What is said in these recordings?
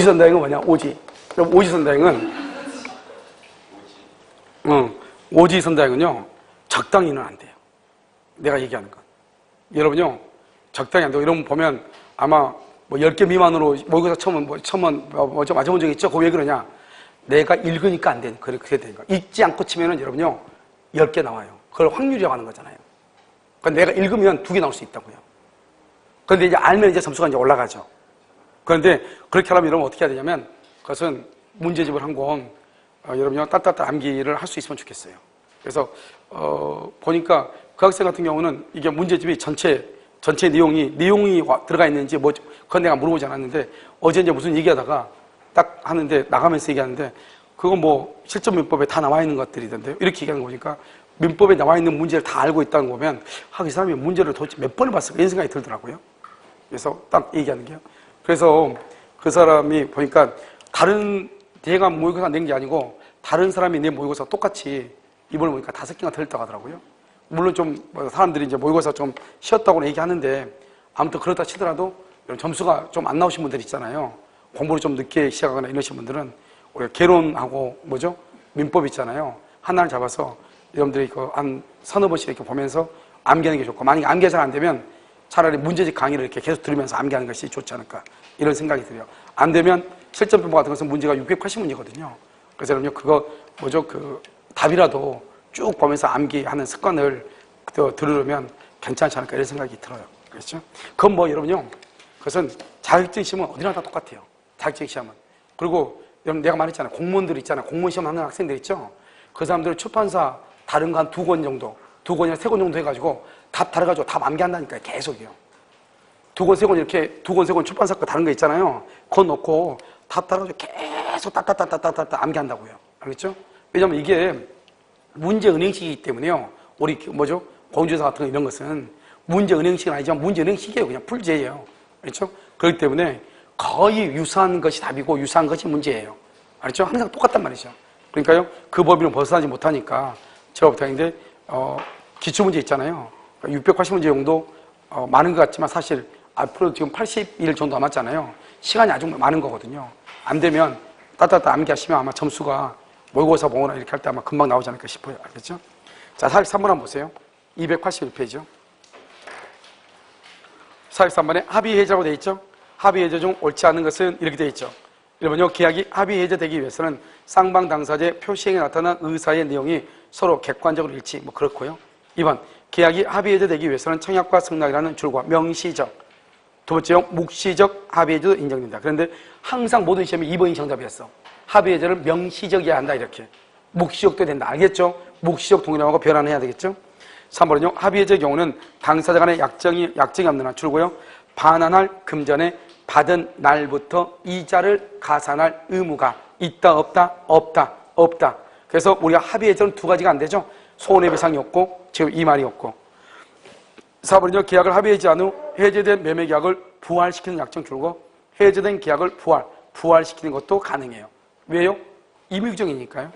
오지선다행은 뭐냐? 오지. 그럼 오지선다행은 오지선다행은요 적당히는 안 돼요. 내가 얘기하는 건 여러분요 적당히 안 돼요. 여러분 보면 아마 뭐 10개 미만으로 모의고사 처음은 맞아본 적 있죠? 그거 왜 그러냐? 내가 읽으니까 안 되는 그렇게 되는 거야. 읽지 않고 치면은 여러분요 10개 나와요. 그걸 확률이라고 하는 거잖아요. 그러니까 내가 읽으면 2개 나올 수 있다고요. 그런데 이제 알면 이제 점수가 이제 올라가죠. 그런데 그렇게 하려면 여러분 어떻게 해야 되냐면 그것은 문제집을 한 권 여러분요 따뜻한 암기를 할 수 있으면 좋겠어요. 그래서 보니까 그 학생 같은 경우는 이게 문제집이 전체 내용이 들어가 있는지 뭐 그건 내가 물어보지 않았는데 어제 이제 무슨 얘기하다가 딱 하는데 나가면서 얘기하는데 그거 뭐 실전 민법에 다 나와 있는 것들이던데요. 이렇게 얘기하는 거 보니까 민법에 나와 있는 문제를 다 알고 있다는 거 보면 이 사람이 문제를 도대체 몇 번을 봤을까 이런 생각이 들더라고요. 그래서 딱 얘기하는 게요. 그래서 그 사람이 보니까 다른 내가 모의고사 낸 게 아니고 다른 사람이 내 모의고사 똑같이 이번에 보니까 5개가 틀렸다고 하더라고요. 물론 좀 사람들이 이제 모의고사 좀 쉬었다고 얘기하는데 아무튼 그렇다 치더라도 점수가 좀 안 나오신 분들 있잖아요. 공부를 좀 늦게 시작하거나 이러신 분들은 우리가 개론하고 민법 있잖아요. 하나를 잡아서 여러분들이 한 서너 번씩 이렇게 보면서 암기하는 게 좋고 만약에 암기가 잘 안 되면 차라리 문제집 강의를 이렇게 계속 들으면서 암기하는 것이 좋지 않을까 이런 생각이 들어요. 안 되면 실전평가 같은 것은 문제가 680문제거든요. 그래서 여러분요 그거 그 답이라도 쭉 보면서 암기하는 습관을 들으려면 괜찮지 않을까 이런 생각이 들어요. 그렇죠? 그건 뭐 여러분요 그것은 자격증 시험은 어디나 다 똑같아요. 자격증 시험은. 그리고 여러분 내가 말했잖아요. 공무원들 있잖아요. 공무원 시험 하는 학생들 있죠? 그 사람들은 출판사 다른 거 한 2권 정도 2권이나 3권 정도 해가지고 답 다르가지고 답 암기한다니까요. 계속이요. 2권, 3권 이렇게 2권, 3권 출판사 거 다른 거 있잖아요. 그거 놓고 답 다르가지고 계속 따따따따따따 암기한다고요. 알겠죠? 왜냐면 이게 문제 은행식이기 때문에요. 우리 공주사 같은 거 이런 것은 문제 은행식은 아니지만 문제 은행식이에요. 그냥 풀제예요. 그렇죠? 그렇기 때문에 거의 유사한 것이 답이고 유사한 것이 문제예요. 알죠? 항상 똑같단 말이죠. 그러니까요. 그 범위는 벗어나지 못하니까 제가 부탁인데 기출문제 있잖아요. 680문제 정도 많은 것 같지만 사실 앞으로 지금 80일 정도 남았잖아요. 시간이 아주 많은 거거든요. 안 되면 따따따 암기하시면 아마 점수가 모의고사 보거나 이렇게 할 때 아마 금방 나오지 않을까 싶어요. 알겠죠? 자, 43번 한번 보세요. 281페이지요. 43번에 합의해제라고 되어 있죠? 합의해제 중 옳지 않은 것은 이렇게 되어 있죠. 1번요. 계약이 합의해제되기 위해서는 쌍방 당사자의 표시행에 나타난 의사의 내용이 서로 객관적으로 일치, 그렇고요. 2번. 계약이 합의해제되기 위해서는 청약과 승낙이라는 줄과 명시적, 두 번째요. 묵시적 합의해제도 인정된다. 그런데 항상 모든 시험이 2번이 정답이었어. 합의해제를 명시적이어야 한다 이렇게. 묵시적도 된다. 알겠죠? 묵시적 동일함하고 변환해야 되겠죠? 3번은요. 합의해제의 경우는 당사자 간의 약정이 없는 한 줄고요. 반환할 금전에 받은 날부터 이자를 가산할 의무가 있다 없다? 없다. 그래서 우리가 합의해제는 2가지가 안 되죠. 손해배상이 없고 지금 이 말이 없고. 4번은요. 계약을 합의해제한 후 해제된 매매계약을 부활시키는 약정 줄고 해제된 계약을 부활시키는 것도 가능해요. 왜요? 임의규정이니까요.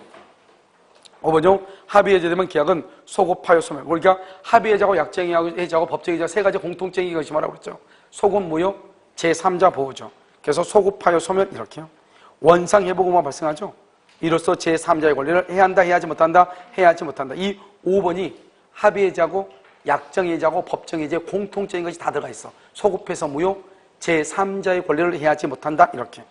5번요. 합의해제되면 계약은 소급하여 소멸. 그러니까 합의해제하고 약정해제하고 법정해제 3가지 공통점이 것이 뭐라고 그랬죠? 소급 무효, 제3자 보호죠. 그래서 소급하여 소멸 이렇게요. 원상회복의무가 발생하죠. 이로써 제3자의 권리를 해야 한다, 해야지 못한다, 해야지 못한다. 이 5번이 합의해제하고 약정해제하고 법정해제 공통적인 것이 다 들어가 있어. 소급해서 무효, 제3자의 권리를 해야지 못한다 이렇게.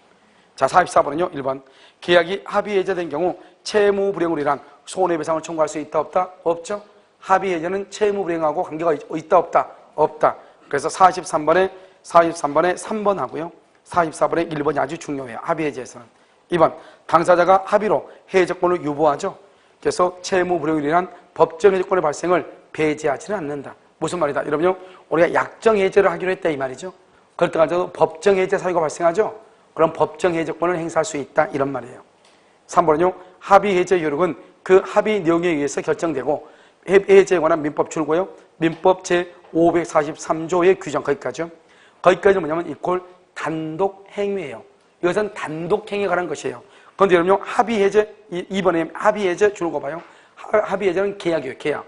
자, 44번은요. 1번. 계약이 합의해제된 경우 채무불이행으로 인한 손해배상을 청구할 수 있다 없다? 없죠. 합의해제는 채무불이행하고 관계가 있다 없다? 없다. 그래서 43번에 3번 하고요. 44번에 1번이 아주 중요해요. 합의해제에서는. 2번. 당사자가 합의로 해제권을 유보하죠. 그래서 채무불이행으로 인한 법정해제권의 발생을 배제하지는 않는다. 무슨 말이다? 여러분요. 우리가 약정해제를 하기로 했다 이 말이죠. 그럴 때 가지고 법정해제 사유가 발생하죠. 그럼 법정해제권을 행사할 수 있다 이런 말이에요. 3번은요. 합의해제 효력은 그 합의 내용에 의해서 결정되고 해제에 관한 민법 줄고요. 민법 제543조의 규정 거기까지요. 거기까지는 뭐냐면 이꼴 단독행위예요. 이것은 단독행위에 관한 것이에요. 그런데 여러분요. 합의해제 2번에 합의해제 줄고 봐요. 합의해제는 계약이에요. 계약.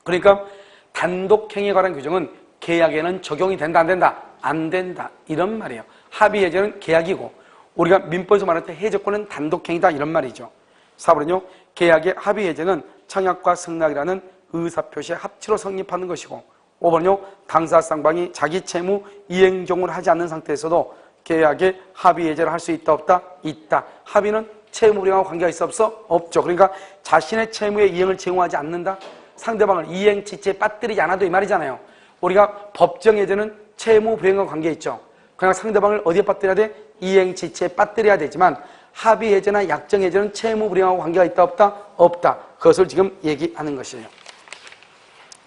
그러니까 단독행위에 관한 규정은 계약에는 적용이 된다 안 된다? 안 된다 이런 말이에요. 합의해제는 계약이고 우리가 민법에서 말할 때 해제권은 단독행위다 이런 말이죠. 4번은요. 계약의 합의해제는 청약과 승낙이라는 의사표시의 합치로 성립하는 것이고 5번은요. 당사 쌍방이 자기 채무 이행 종을 하지 않는 상태에서도 계약의 합의해제를 할 수 있다 없다? 있다. 합의는 채무 불이행하고 관계가 있어 없어? 없죠. 그러니까 자신의 채무의 이행을 제공하지 않는다? 상대방을 이행 지체에 빠뜨리지 않아도 이 말이잖아요. 우리가 법정해제는 채무 불이행과 관계 있죠. 그냥 상대방을 어디에 빠뜨려야 돼? 이행 지체에 빠뜨려야 되지만 합의해제나 약정해제는 채무 불이행하고 관계가 있다 없다? 없다. 그것을 지금 얘기하는 것이에요.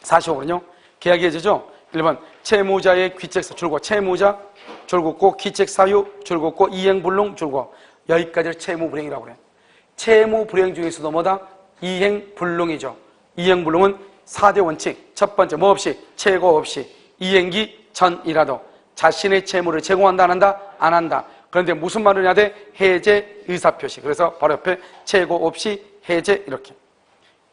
45번은요. 계약해제죠. 1번 채무자의 귀책사 줄고 채무자 줄긋고 귀책사유 줄긋고 이행불능 줄고 여기까지를 채무불이행이라고 그래요. 채무불이행 중에서도 뭐다? 이행불능이죠. 이행불능은 4대 원칙. 첫 번째 뭐 없이? 채고 없이 이행기 전이라도 자신의 채무를 제공한다 안 한다? 안 한다. 그런데 무슨 말을 해야 돼? 해제 의사표시. 그래서 바로 옆에 채고 없이 해제 이렇게.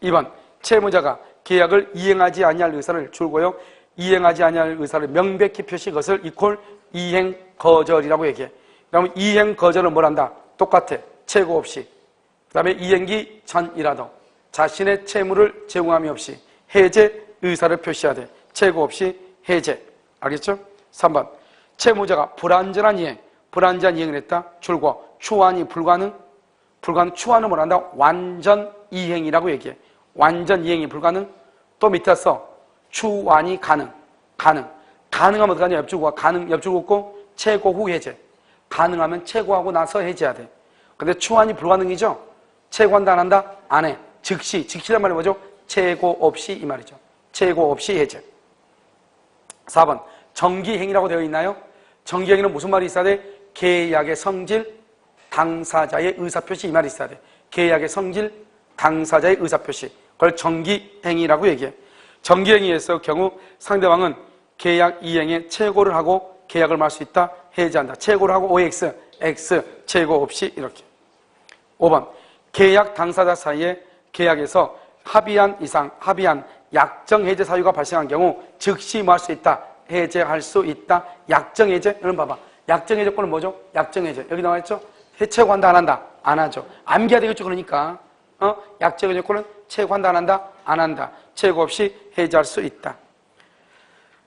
2번 채무자가 계약을 이행하지 아니할 의사를 줄고요. 이행하지 아니할 의사를 명백히 표시 그것을 이퀄 이행 거절이라고 얘기해. 그러면 이행 거절은 뭘 한다? 똑같아. 채고 없이. 그 다음에 이행기 전이라도 자신의 채무를 제공함이 없이 해제 의사를 표시해야 돼. 채고 없이 해제. 알겠죠? 3번 채무자가 불완전한 이행을 했다. 줄고 추환이 불가능. 추환은 뭘 한다? 완전 이행이라고 얘기해. 완전 이행이 불가능. 또 밑에 써 추환이 가능하면 어떡하냐? 옆줄 긋고 채고 후 해제. 가능하면 채고하고 나서 해제해야 돼. 근데 추환이 불가능이죠? 채고한다 안 한다? 안 해. 즉시란 말이 뭐죠? 채고 없이 이 말이죠. 채고 없이 해제. 4번 정기행위라고 되어 있나요? 정기행위는 무슨 말이 있어야 돼? 계약의 성질, 당사자의 의사표시 이 말이 있어야 돼. 계약의 성질, 당사자의 의사표시. 그걸 정기행위라고 얘기해. 정기행위에서 경우 상대방은 계약 이행에 채고를 하고 계약을 말 수 있다. 해제한다. 채고를 하고 OX, X, 채고 없이 이렇게. 5번 계약 당사자 사이에 계약에서 합의한 약정 해제 사유가 발생한 경우 즉시 뭐 할 수 있다. 해제할 수 있다. 약정 해제. 여러분 봐봐. 약정 해제권은 뭐죠? 약정 해제. 여기 나와 있죠? 해체고한다 안 한다? 안 하죠. 암기해야 되겠죠. 그러니까 약정 해제권은 채고한다 안 한다? 안 한다. 채고 없이 해제할 수 있다.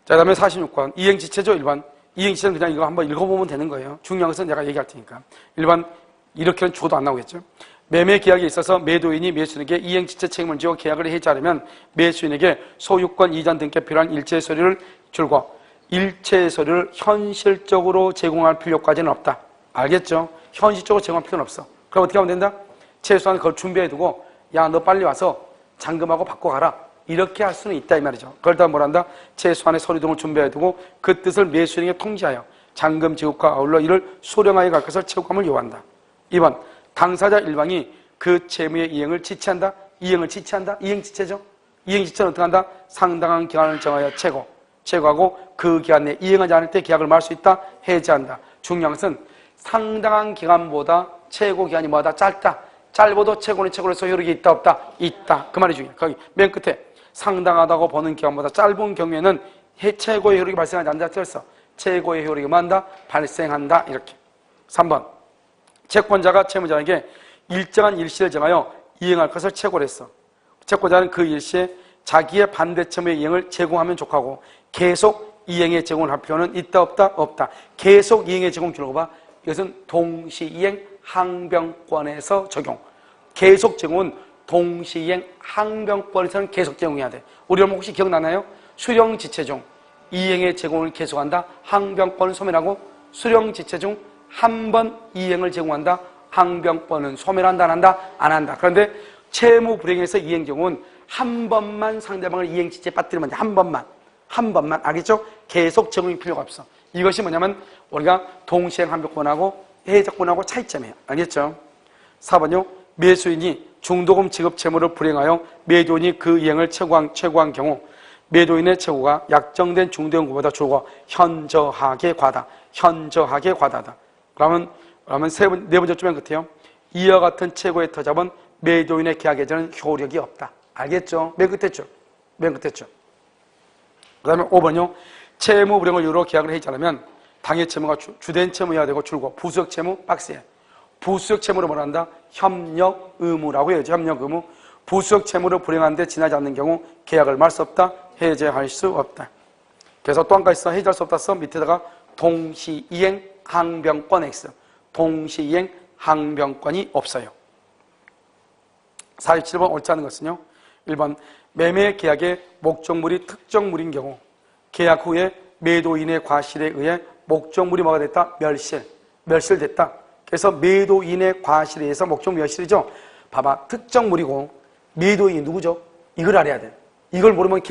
자, 그 다음에 46번 이행지체죠. 1번 이행지체는 그냥 이거 한번 읽어보면 되는 거예요. 중요한 것은 내가 얘기할 테니까. 1번 이렇게는 죽어도 안 나오겠죠. 매매 계약에 있어서 매도인이 매수인에게 이행지체 책임을 지고 계약을 해지하려면 매수인에게 소유권 이전 등께 필요한 일체 서류를 줄고 일체 서류를 현실적으로 제공할 필요까지는 없다. 알겠죠? 현실적으로 제공할 필요는 없어. 그럼 어떻게 하면 된다? 최소한 그걸 준비해두고 야, 너 빨리 와서 잔금하고 받고 가라. 이렇게 할 수는 있다 이 말이죠. 그걸 다 뭐란다? 최소한의 서류 등을 준비해두고 그 뜻을 매수인에게 통지하여 잔금 지급과 아울러 이를 소량하게 갈 것을 채권감을 요한다. 2번 당사자 일방이 그 채무의 이행을 지체한다. 이행을 지체한다. 이행지체죠. 이행지체는 어떻게 한다? 상당한 기간을 정하여 채고하고 그 기간 내에 이행하지 않을 때 계약을 말 수 있다. 해제한다. 중요한 것은 상당한 기간보다 채고 기간이 뭐다? 짧다. 짧아도 채권에서 효력이 있다 없다? 있다. 그 말이 중요해요. 거기 맨 끝에 상당하다고 보는 기간보다 짧은 경우에는 채고의 효력이 발생하지 않는다. 틀렸어. 채고의 효력이 뭐한다? 발생한다. 이렇게. 3번 채권자가 채무자에게 일정한 일시를 정하여 이행할 것을 채고를 했어. 채권자는 그 일시에 자기의 반대 채무의 이행을 제공하면 족하고 계속 이행의 제공을 할 필요는 있다 없다? 없다. 계속 이행의 제공 주는 거 봐. 이것은 동시이행 항변권에서 적용. 계속 제공은 동시이행 항변권에서는 계속 제공해야 돼. 우리 여러분 혹시 기억나나요? 수령지체 중 이행의 제공을 계속한다. 항변권은 소멸하고 수령지체 중 한 번 이행을 제공한다. 항변권은 소멸한다 안 한다? 안 한다. 그런데 채무 불이행에서 이행 제공은 한 번만 상대방을 이행지체에 빠뜨리면 돼. 한 번만. 알겠죠? 계속 제공이 필요가 없어. 이것이 뭐냐면 우리가 동시행 항변권하고 해제권하고 차이점이에요. 알겠죠? 4번요. 매수인이 중도금 지급 채무를 불이행하여 매도인이 그 이행을 채고한 경우 매도인의 채고가 약정된 중도금보다 줄고 현저하게 과다하다. 그러면 네 번째 줄 맨 끝에요. 이와 같은 채고의 터잡은 매도인의 계약 해제는 효력이 없다. 알겠죠? 맨 끝에 줄. 그 다음에 5번요. 채무 불이행을 이유로 계약을 해지하려면 당해 채무가 주된 채무여야 되고 줄고 부수적 채무 박스에 부수적 채무를 뭐라 한다? 협력 의무라고 해야죠. 협력 의무. 부수적 채무를 불행한데 지나지 않는 경우 계약을 말 수 없다. 해제할 수 없다. 그래서 또 한 가지 있어. 해제할 수 없다 써 밑에다가 동시이행 항변권 X. 동시이행 항변권이 없어요. 47번 옳지 않은 것은요. 1번 매매 계약의 목적물이 특정물인 경우 계약 후에 매도인의 과실에 의해 목적물이 뭐가 됐다? 멸실됐다. 그래서 매도인의 과실에 의해서 목적물 멸실이죠. 봐봐. 특정물이고 매도인이 누구죠? 이걸 알아야 돼. 이걸 모르면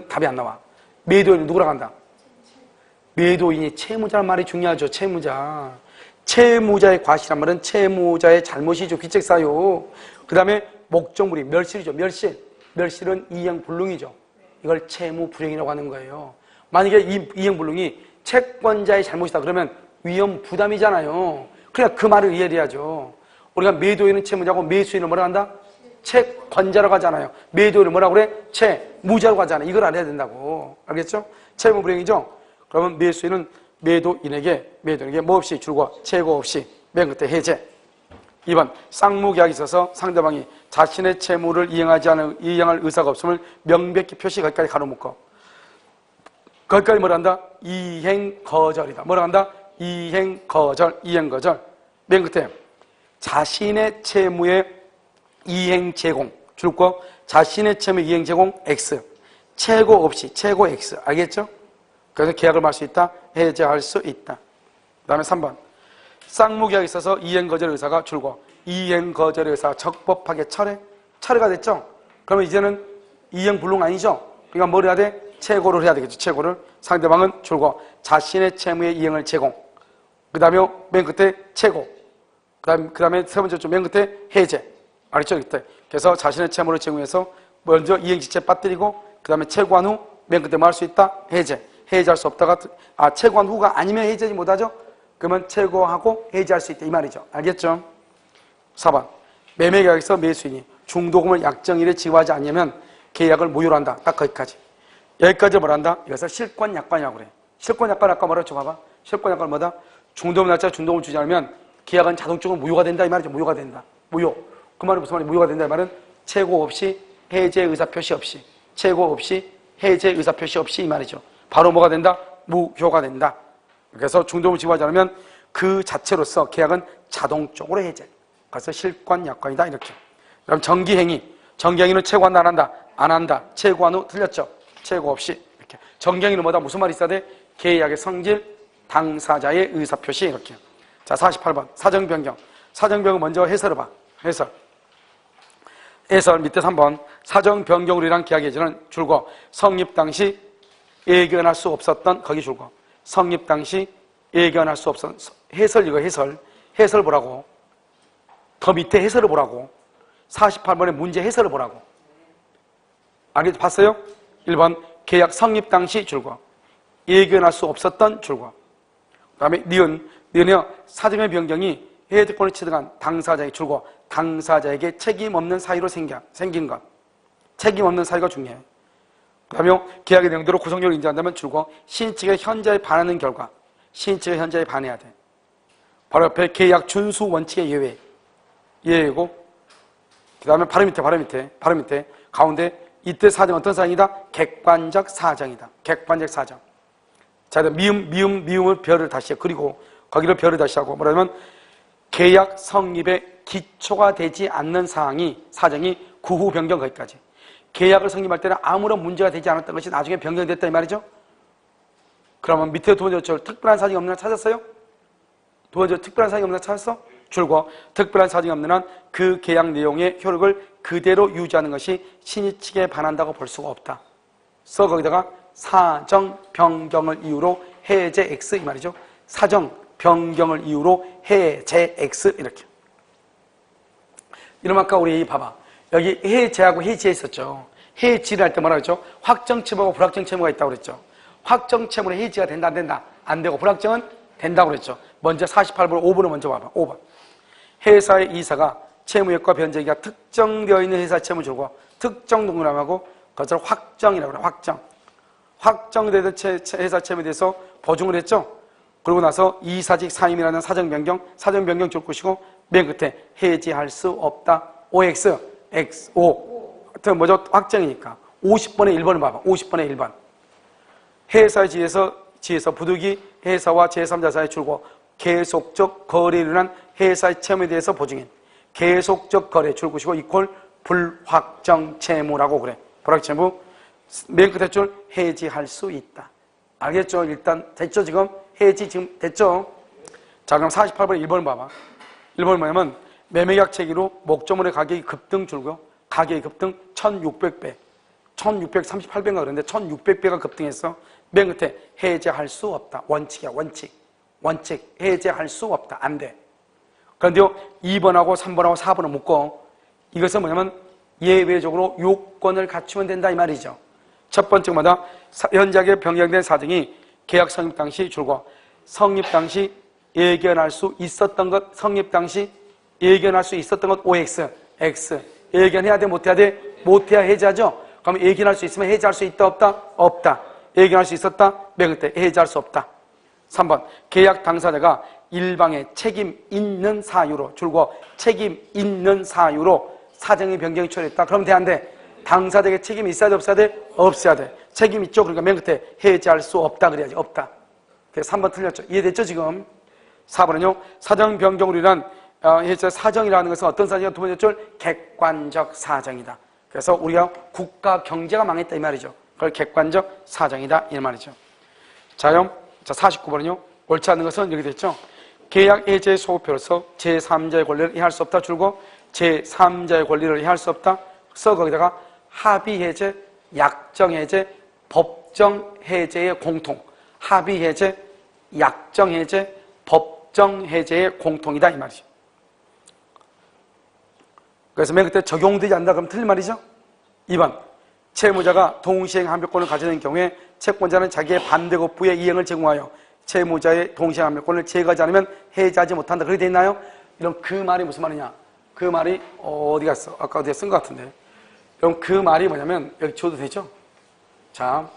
답이 안 나와. 매도인은 누구라고 한다? 매도인이 채무자란 말이 중요하죠. 채무자. 채무자의 과실한 말은 채무자의 잘못이죠. 귀책사유. 그 다음에 목적물이 멸실이죠. 멸실은 이행불능이죠. 이걸 채무불행이라고 하는 거예요. 만약에 이 이행불능이 채권자의 잘못이다 그러면 위험 부담이잖아요. 그러니까 그 말을 이해해야죠. 우리가 매도인은 채무자고 매수인은 뭐라고 한다? 채권자라고 하잖아요. 매도인은 뭐라고 그래? 채무자라고 하잖아요. 이걸 알아야 된다고. 알겠죠? 채무불행이죠? 그러면 매수인은 매도인에게 뭐 없이 줄고 채고 없이 맨 끝에 해제. 2번 쌍무계약이 있어서 상대방이 자신의 채무를 이행할 의사가 없음을 명백히 표시 거기까지 가로묶어. 거기까지 뭐라 한다? 이행거절이다. 뭐라 한다? 이행거절. 맨 끝에 자신의 채무의 이행 제공 줄거 자신의 채무 이행 제공 X 채고 없이 채고 X 알겠죠? 그래서 계약을 말 수 있다. 해제할 수 있다. 그 다음에 3번 쌍무계약에 있어서 이행거절 의사가 줄고 이행거절의 의사가 적법하게 철회가 됐죠? 그러면 이제는 이행불능 아니죠? 그러니까 뭘 해야 돼? 채고를 해야 되겠죠. 채고를. 상대방은 줄고 자신의 채무의 이행을 제공. 그 다음에 맨 끝에 채고. 그 다음에 세 번째 좀 맨 끝에 해제. 알겠죠? 이때. 그래서 자신의 채무를 제공해서 먼저 이행지체 빠뜨리고 그 다음에 채고한 후 맨 끝에 뭐 할 수 있다? 해제. 해제할 수 없다가 채고한 후가 아니면 해제하지 못하죠? 그러면 채고하고 해제할 수 있다 이 말이죠. 알겠죠? 4번 매매계약에서 매수인이 중도금을 약정일에 지급하지 않으면 계약을 무효로 한다. 딱 거기까지. 여기까지 뭘 한다? 이것을 실권약관이라고 그래. 실권약관 아까 뭐라 했죠? 봐봐. 실권약관은 뭐다? 중도금 날짜에 중도금을 주지 않으면 계약은 자동적으로 무효가 된다 이 말이죠. 무효가 된다. 무효. 그 말은 무슨 말이야? 무효가 된다 이 말은 채고 없이 해제 의사표시 없이 채고 없이 해제 의사표시 없이 이 말이죠. 바로 뭐가 된다? 무효가 된다. 그래서 중도금을 지급하지 않으면 그 자체로서 계약은 자동적으로 해제. 그래서 실권약관이다 이렇게. 그럼 정기행위는 채고한다 안 한다. 채고한 후 틀렸죠. 채고 없이 이렇게. 정기행위는 뭐다? 무슨 말이 있어야 돼? 계약의 성질, 당사자의 의사표시 이렇게. 자 48번 사정변경. 사정변경 먼저 해설을 봐. 해설 밑에 3번 사정변경으로 인한 계약 해지는 줄고 성립 당시 예견할 수 없었던 거기 줄고 성립 당시 예견할 수 없었던 해설 이거 해설 보라고. 더 밑에 해설을 보라고. 48번의 문제 해설을 보라고. 알겠죠? 봤어요? 1번 계약 성립 당시 줄고 예견할 수 없었던 줄고 그 다음에 니은요 사정의 변경이 해외특권을 취득한 당사자의 줄고 당사자에게 책임 없는 사유로 생긴 것. 책임 없는 사유가 중요해. 그 다음에 계약의 내용대로 구성력을 인정한다면 줄고 시인 측의 현저에 반하는 결과 시인 측의 현저에 반해야 돼. 바로 옆에 계약 준수 원칙의 예외고 그 다음에 바로 밑에 가운데 이때 사정은 어떤 사정이다? 객관적 사정이다. 객관적 사정. 자, 미음을 별을 다시 해. 그리고 거기를 별을 다시 하고 뭐냐면 계약 성립에 기초가 되지 않는 사정이 구후 변경 거기까지. 계약을 성립할 때는 아무런 문제가 되지 않았던 것이 나중에 변경됐다 이 말이죠. 그러면 밑에 두 번째 특별한 사정이 없는 한 찾았어요? 두 번째 특별한 사정이 없는 한 찾았어? 줄고 특별한 사정이 없는 한 그 계약 내용의 효력을 그대로 유지하는 것이 신의 측에 반한다고 볼 수가 없다. 그래서 거기다가 사정 변경을 이유로 해제 X 이 말이죠. 사정 변경을 이유로 해제 X 이렇게. 이러면 아까 우리 봐봐. 여기 해제하고 해지했었죠. 해지를 할 때 뭐라고 했죠? 확정 채무하고 불확정 채무가 있다고 그랬죠. 확정 채무는 해지가 된다 안 된다? 안 되고 불확정은 된다고 그랬죠. 먼저 48번 5번을 먼저 봐봐. 5번. 회사의 이사가 채무액과 변제기가 특정되어 있는 회사 채무 줄고 특정 동그라미하고 그것을 확정이라고 그래. 확정되던 회사 채무에 대해서 보증을 했죠. 그러고 나서 이사직 사임이라는 사정 변경 줄 것이고 맨 끝에 해지할 수 없다. OX, XO. 하여튼 뭐죠? 확정이니까. 50번의 1번을 봐봐. 50번의 1번. 회사의 지에서 부득이 회사와 제3자 사이에 줄고 계속적 거래를 한 회사의 채무에 대해서 보증인. 계속적 거래 줄 것이고 이퀄 불확정 채무라고 그래. 불확정 채무. 맨 끝에 줄 해지할 수 있다. 알겠죠? 일단 됐죠? 지금? 해지 지금 됐죠? 자, 그럼 48번에 1번을 봐봐. 1번은 뭐냐면 매매계약 체기로 목조물의 가격이 급등 줄고 가격이 급등 1600배 1638배인가 그랬는데 1600배가 급등했어. 맨 끝에 해제할 수 없다. 원칙이야. 원칙 해제할 수 없다. 안 돼. 그런데요 2번하고 3번하고 4번을 묶어. 이것은 뭐냐면 예외적으로 요건을 갖추면 된다 이 말이죠. 첫 번째마다 현저하게 변경된 사정이 계약 성립 당시 줄고 성립 당시 예견할 수 있었던 것, 성립 당시 예견할 수 있었던 것 OX, X. 예견해야 돼, 못해야 돼? 못해야 해제하죠? 그럼 예견할 수 있으면 해제할 수 있다, 없다? 없다. 예견할 수 있었다? 맨 끝에 해제할 수 없다. 3번, 계약 당사자가 일방의 책임 있는 사유로 줄고 책임 있는 사유로 사정의 변경이 처리했다. 그럼 돼, 안 돼? 당사자에게 책임이 있어야 돼, 없어야 돼? 없어야 돼. 책임 있죠? 그러니까 맨 끝에 해제할 수 없다 그래야지. 없다. 그래서 3번 틀렸죠? 이해됐죠, 지금? 4번은요, 사정 변경으로 인한 사정이라는 것은 어떤 사정이냐? 두 번째 줄, 객관적 사정이다. 그래서 우리가 국가 경제가 망했다 이 말이죠. 그걸 객관적 사정이다 이 말이죠. 자, 49번은요, 옳지 않은 것은 이렇게 됐죠. 계약 해제 소급표로서 제3자의 권리를 이해할 수 없다 줄고 제3자의 권리를 이해할 수 없다. 그래서 거기다가 합의 해제, 약정 해제, 법정 해제의 공통. 합의 해제, 약정 해제, 법정 해제의 공통이다 이 말이죠. 그래서 맨 그때 적용되지 않는다 그러면 틀린 말이죠. 2번, 채무자가 동시행 합의권을 가지는 경우에 채권자는 자기의 반대급부의 이행을 제공하여 채무자의 동시행 합의권을 제거하지 않으면 해제하지 못한다. 그렇게 돼 있나요? 이런 그 말이 무슨 말이냐? 그 말이 어디 갔어? 아까 어디에 쓴 것 같은데. 그럼 그 말이 뭐냐면 여기 줘도 되죠? 자,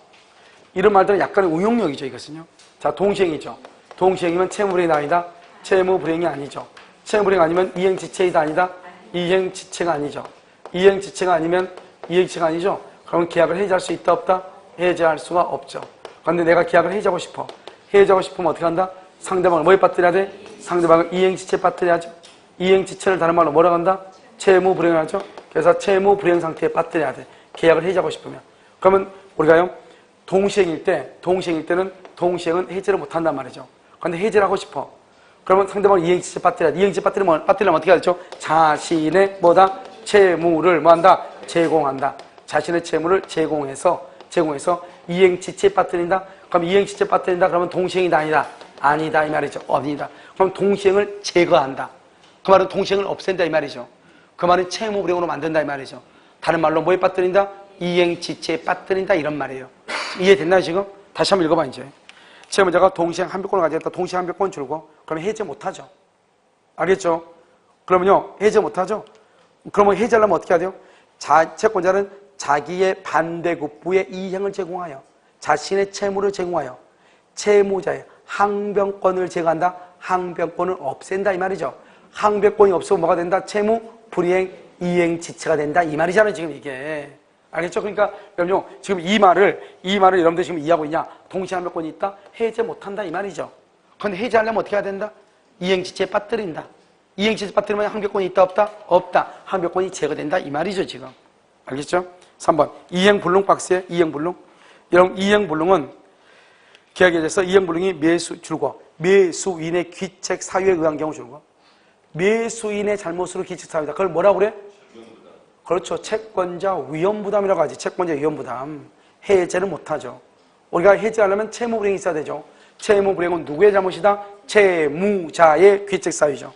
이런 말들은 약간의 응용력이죠 이것은요. 자, 동시행이죠. 동시행이면 채무불이행이 아니다. 채무불이행이 아니죠. 채무불이행 아니면 이행지체이다 아니다. 이행지체가 아니죠. 이행지체가 아니면 이행지체가 아니죠. 그럼 계약을 해지할 수 있다 없다? 해지할 수가 없죠. 그런데 내가 계약을 해지하고 싶어. 해지하고 싶으면 어떻게 한다? 상대방을 뭐에 빠뜨려야 돼? 상대방을 이행지체에 빠뜨려야죠. 이행지체를 다른 말로 뭐라고 한다? 채무불이행을 하죠. 그래서 채무불이행 상태에 빠뜨려야 돼. 계약을 해지하고 싶으면. 그러면 우리가요, 동시행일 때는 동시행은 해지를 못한단 말이죠. 그런데 해지를 하고 싶어. 그러면 상대방을 이행지체 빠뜨려야 돼. 이행지체 빠뜨리려면 어떻게 해야 되죠? 자신의 뭐다? 채무를 뭐한다? 제공한다. 자신의 채무를 제공해서 이행지체에 빠뜨린다? 그럼 이행지체에 빠뜨린다? 그러면 동시행이다 아니다? 아니다 이 말이죠. 아니다. 그럼 동시행을 제거한다. 그 말은 동시행을 없앤다 이 말이죠. 그 말은 채무불이행으로 만든다 이 말이죠. 다른 말로 뭐에 빠뜨린다? 이행지체에 빠뜨린다 이런 말이에요. 이해됐나요 지금? 다시 한번 읽어봐 이제. 채무자가 동시행 합의권을 가지겠다. 동시행 합의권 줄고 그러면 해제 못하죠. 알겠죠? 그러면요 해제 못하죠. 그러면 해제하려면 어떻게 해야 돼요? 채권자는 자기의 반대급부의 이행을 제공하여 자신의 채무를 제공하여 채무자의 항변권을 제거한다. 항변권을 없앤다 이 말이죠. 항변권이 없으면 뭐가 된다? 채무 불이행 이행지체가 된다 이 말이잖아요 지금 이게. 알겠죠? 그러니까 여러분요 지금 이 말을 여러분들 지금 이해하고 있냐? 동시에 항변권이 있다? 해제 못한다 이 말이죠. 그런데 해제하려면 어떻게 해야 된다? 이행지체에 빠뜨린다. 이행지체에 빠뜨리면 항변권이 있다 없다? 없다. 항변권이 제거된다 이 말이죠 지금. 알겠죠? 3번 이행불능 박스에 이행불능. 이런 이행불능은 계약에 대해서 이행불능이 매수인의 귀책 사유에 의한 경우 줄고 매수인의 잘못으로 귀책 사유다. 그걸 뭐라고 그래? 그렇죠. 채권자 위험부담이라고 하지. 채권자 위험부담. 해제는 못하죠. 우리가 해제하려면 채무불이행이 있어야 되죠. 채무불이행은 누구의 잘못이다? 채무자의 귀책 사유죠.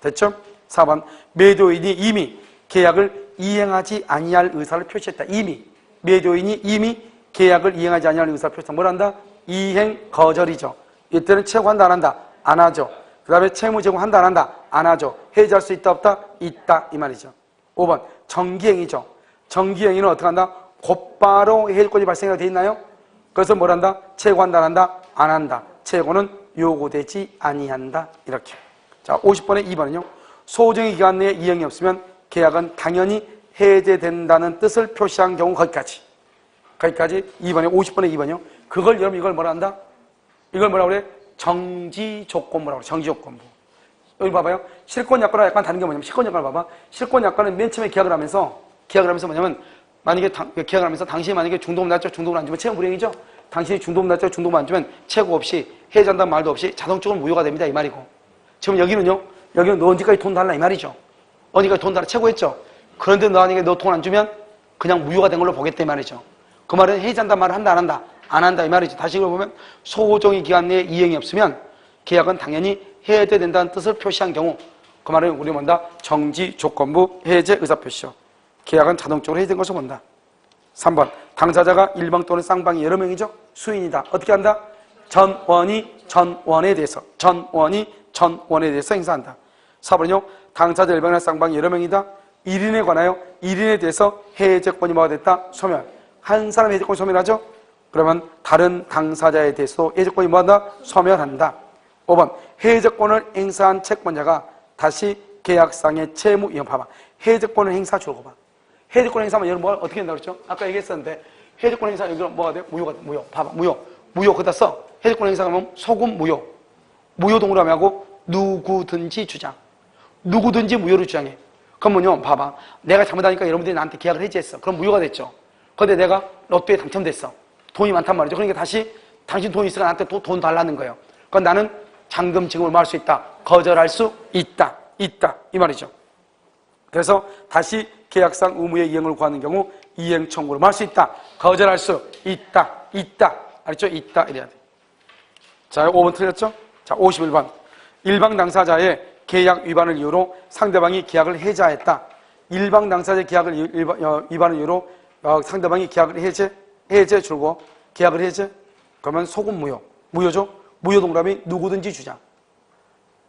됐죠? 4번 매도인이 이미 계약을 이행하지 아니할 의사를 표시했다. 매도인이 이미 계약을 이행하지 아니할 의사를 표시했다. 뭘 한다? 이행 거절이죠. 이때는 채무한다 안 한다? 안 하죠. 그 다음에 채무 제공한다 안 한다? 안 하죠. 해지할 수 있다 없다? 있다 이 말이죠. 5번 정기행위죠. 정기행위는 어떻게 한다? 곧바로 해일권이 발생하게 돼 있나요? 그래서 뭘 한다? 채고한다 안 한다? 안 한다. 채고는 요구되지 아니한다. 이렇게. 자, 50번에 2번은요. 소정의 기간 내에 이행이 없으면 계약은 당연히 해제된다는 뜻을 표시한 경우 거기까지. 거기까지 2번에 50번에 2번이요. 그걸 여러분 이걸 뭐라 한다? 이걸 뭐라 그래? 정지조건부라고 그래. 정지조건부. 여기 봐봐요. 실권약관과 약간 다른 게 뭐냐면 실권약관을 봐봐. 실권약관은 맨 처음에 계약을 하면서 뭐냐면 만약에 계약을 하면서 당신이 만약에 중도금 낮죠. 중도금 안 주면 채무 불이행이죠. 당신이 중도금 낮죠. 중도금 안 주면 채고 없이 해제한다는 말도 없이 자동적으로 무효가 됩니다. 이 말이고. 지금 여기는요. 여기는 너 언제까지 돈 달라 이 말이죠. 언제까지 돈 달라 채고했죠. 그런데 너 만약에 너 돈 안 주면 그냥 무효가 된 걸로 보겠다 이 말이죠. 그 말은 해제한다는 말을 한다 안 한다? 안 한다 이 말이죠. 다시 이걸 보면 소정의 기간 내에 이행이 없으면 계약은 당연히 해제된다는 뜻을 표시한 경우 그 말은 우리 뭔다? 정지 조건부 해제 의사표시죠. 계약은 자동적으로 해제된 것을 본다. 3번 당사자가 일방 또는 쌍방이 여러 명이죠. 수인이다. 어떻게 한다? 전원에 대해서 행사한다. 4번은요. 당사자 일방이나 쌍방이 여러 명이다. 1인에 관하여 1인에 대해서 해제권이 뭐가 됐다? 소멸. 한 사람의 해제권이 소멸하죠? 그러면 다른 당사자에 대해서도 해제권이 뭐한다? 소멸한다. 5번 해제권을 행사한 채권자가 다시 계약상의 채무 이행 봐봐. 해제권을 행사 주고 봐. 해제권 행사하면 여러분 뭐 어떻게 된다고 그랬죠? 아까 얘기했었는데 해제권 행사 여기는 뭐가 돼? 무효가 돼. 무효. 봐봐. 무효 거기다 써. 해제권 행사하면 소금 무효. 무효 동그라미 하고 누구든지 주장. 누구든지 무효를 주장해. 그러면요. 봐봐. 내가 잘못하니까 여러분들이 나한테 계약을 해지했어. 그럼 무효가 됐죠. 근데 내가 로또에 당첨됐어. 돈이 많단 말이죠. 그러니까 다시 당신 돈이 있으니까 나한테 또 돈 달라는 거예요. 그럼 나는 잔금 지급을 할 수 있다. 거절할 수 있다. 이 말이죠. 그래서 다시 계약상 의무의 이행을 구하는 경우 이행 청구를 할 수 있다. 거절할 수 있다. 알았죠? 있다. 이래야 돼. 자, 5번 틀렸죠? 자, 51번. 일방 당사자의 계약 위반을 이유로 상대방이 계약을 해지했다. 일방 당사자의 계약을 위반을 이유로 상대방이 계약을 해제 줄고 계약을 해제? 그러면 소금 무효. 무효죠? 무효 동그라미 누구든지 주장.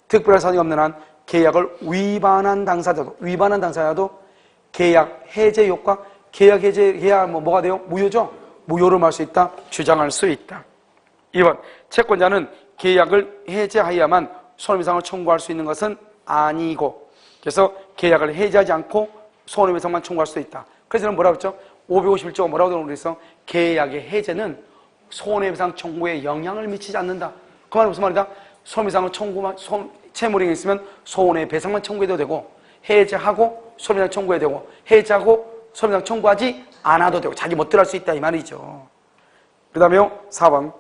특별한 사정이 없는 한 계약을 위반한 당사자도 계약 해제 효과, 계약 해제해야 뭐가 돼요? 무효죠? 무효를 할 수 있다. 주장할 수 있다. 2번 채권자는 계약을 해제하여야만 손해배상을 청구할 수 있는 것은 아니고 그래서 계약을 해제하지 않고 손해배상만 청구할 수 있다. 그래서 저는 뭐라고 했죠? 551조가 뭐라고 그랬어? 계약의 해제는 손해배상 청구에 영향을 미치지 않는다. 그 말은 무슨 말이다? 손해배상을 채무령이 있으면 손해배상만 청구해도 되고 해제하고 손해배상 청구해도 되고 해제하고 손해배상 청구하지 않아도 되고 자기 멋대로 할 수 있다 이 말이죠. 그 다음에요 3번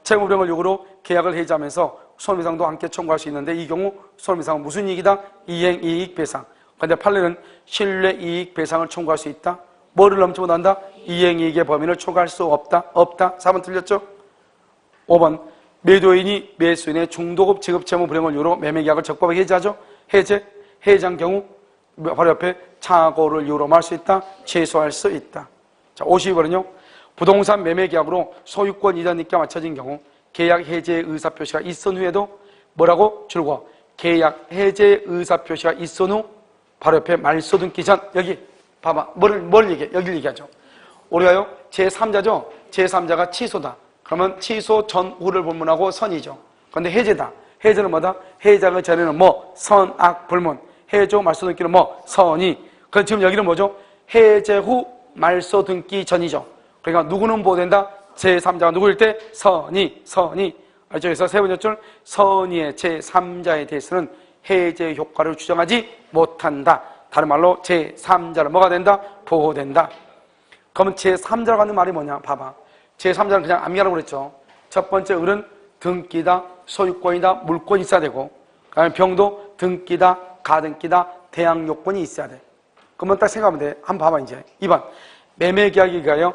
채무불이행을 요구로 계약을 해지하면서 손해배상도 함께 청구할 수 있는데 이 경우 손해배상은 무슨 이익이다? 이행이익 배상. 그런데 판례는 신뢰이익 배상을 청구할 수 있다. 뭐를 넘지 못한다? 이행이익의 범위를 초과할 수 없다. 4번 틀렸죠? 5번 매도인이 매수인의 중도급 지급 채무 불이행을 이유로 매매계약을 적법하게 해지하죠. 해지한 경우 바로 옆에 착오를 이유로 할 수 있다. 취소할 수 있다. 자, 52번은요. 부동산 매매계약으로 소유권 이전입기가 맞춰진 경우 계약 해제 의사표시가 있은 후에도 뭐라고 줄고 계약 해제 의사표시가 있은 후 바로 옆에 말소 등기 전 여기 봐봐. 뭘 얘기해? 여기를 얘기하죠. 우리가요 제3자죠. 제3자가 취소다. 그러면 취소 전후를 불문하고 선이죠. 그런데 해제다. 해제는 뭐다? 해제하기 전에는 뭐 선악 불문. 해조 말소 등기는 뭐 선이. 그럼 지금 여기는 뭐죠? 해제 후 말소 등기 전이죠. 그러니까 누구는 보호된다? 제3자가 누구일 때? 선이. 알죠? 그래서 세 번째 줄 선의의 제3자에 대해서는 해제 효과를 주장하지 못한다. 다른 말로 제3자는 뭐가 된다? 보호된다. 그러면 제3자라고 하는 말이 뭐냐? 봐봐. 제3자는 그냥 암기하라고 그랬죠. 첫 번째 을은 등기다, 소유권이다, 물권이 있어야 되고 그다음에 병도 등기다, 가등기다, 대항요건이 있어야 돼. 그러면 딱 생각하면 돼. 한번 봐봐 이제. 2번 매매계약에 의하여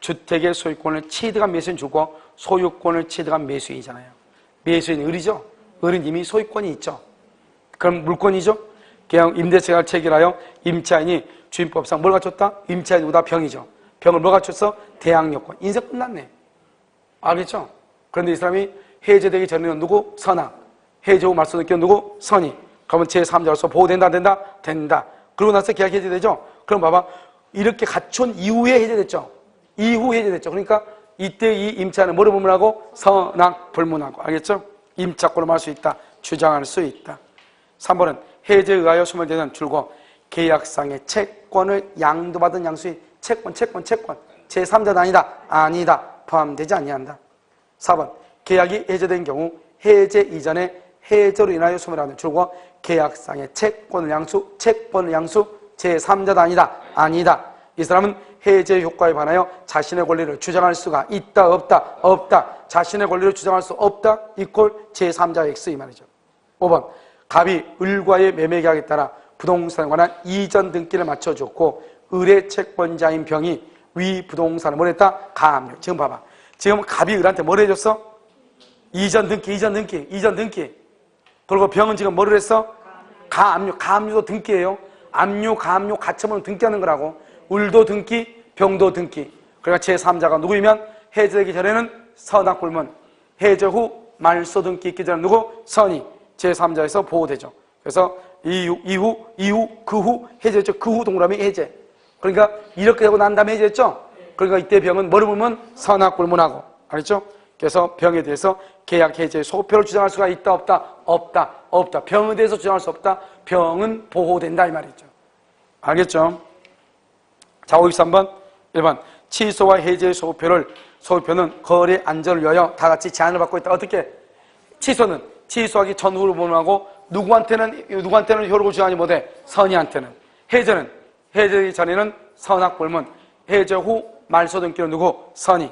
주택의 소유권을 취득한 매수인 주고 소유권을 취득한 매수인이잖아요. 매수인 을이죠. 을은 이미 소유권이 있죠. 그럼 물권이죠. 그냥 임대차를 체결하여 임차인이 주임법상 뭘 갖췄다? 임차인이 누구다? 병이죠. 병을 뭘 갖췄어? 대항요건. 인생 끝났네. 알겠죠? 그런데 이 사람이 해제되기 전에는 누구? 선악. 해제 후 말소 등기는 누구? 선이. 그러면 제3자로서 보호된다, 안 된다? 된다. 그러고 나서 계약 해제되죠? 그럼 봐봐. 이렇게 갖춘 이후에 해제됐죠? 이후 해제됐죠. 그러니까 이때 이 임차는 뭐로 불문하고? 선악불문하고. 알겠죠? 임차권을 말할 수 있다. 주장할 수 있다. 3번은 해제에 의하여 소멸되는 줄곧 계약상의 채권을 양도받은 양수의 채권 제3자도 아니다. 포함되지 아니한다. 4번 계약이 해제된 경우 해제 이전에 해제로 인하여 소멸하는 줄곧 계약상의 채권을 양수 제3자도 아니다. 이 사람은 해제 효과에 반하여 자신의 권리를 주장할 수가 있다 없다. 자신의 권리를 주장할 수 없다 이꼴 제3자 X 이 말이죠. 5번 갑이 을과의 매매 계약에 따라 부동산에 관한 이전 등기를 맞춰줬고 을의 채권자인 병이 위 부동산을 뭘 했다? 가압류. 지금 봐봐. 지금 갑이 을한테 뭘 해줬어? 이전 등기. 그리고 병은 지금 뭐를 했어? 가압류도 등기예요. 압류, 가압류, 가처분을 등기하는 거라고. 을도 등기, 병도 등기. 그러니까 제3자가 누구이면 해제되기 전에는 선악불문, 해제 후 말소 등기 있기 전에 누구? 선의. 제3자에서 보호되죠. 그래서 그 후 해제했죠. 그 후 동그라미 해제. 그러니까 이렇게 되고 난 다음에 해제했죠. 그러니까 이때 병은 뭐를 불문? 선악불문하고. 알겠죠? 그래서 병에 대해서 계약 해제 소표를 주장할 수가 있다 없다. 병에 대해서 주장할 수 없다. 병은 보호된다 이 말이죠. 알겠죠? 자, 53번 1번 취소와 해제의 소표는 거래 안전을 위하여 다 같이 제한을 받고 있다. 어떻게? 취소하기 전후로 불문하고 누구한테는 효력을 주장하지 못해. 선의한테는. 해제는 해제되기 전에는 선악불문, 해제 후 말소 등기는 누구? 선의.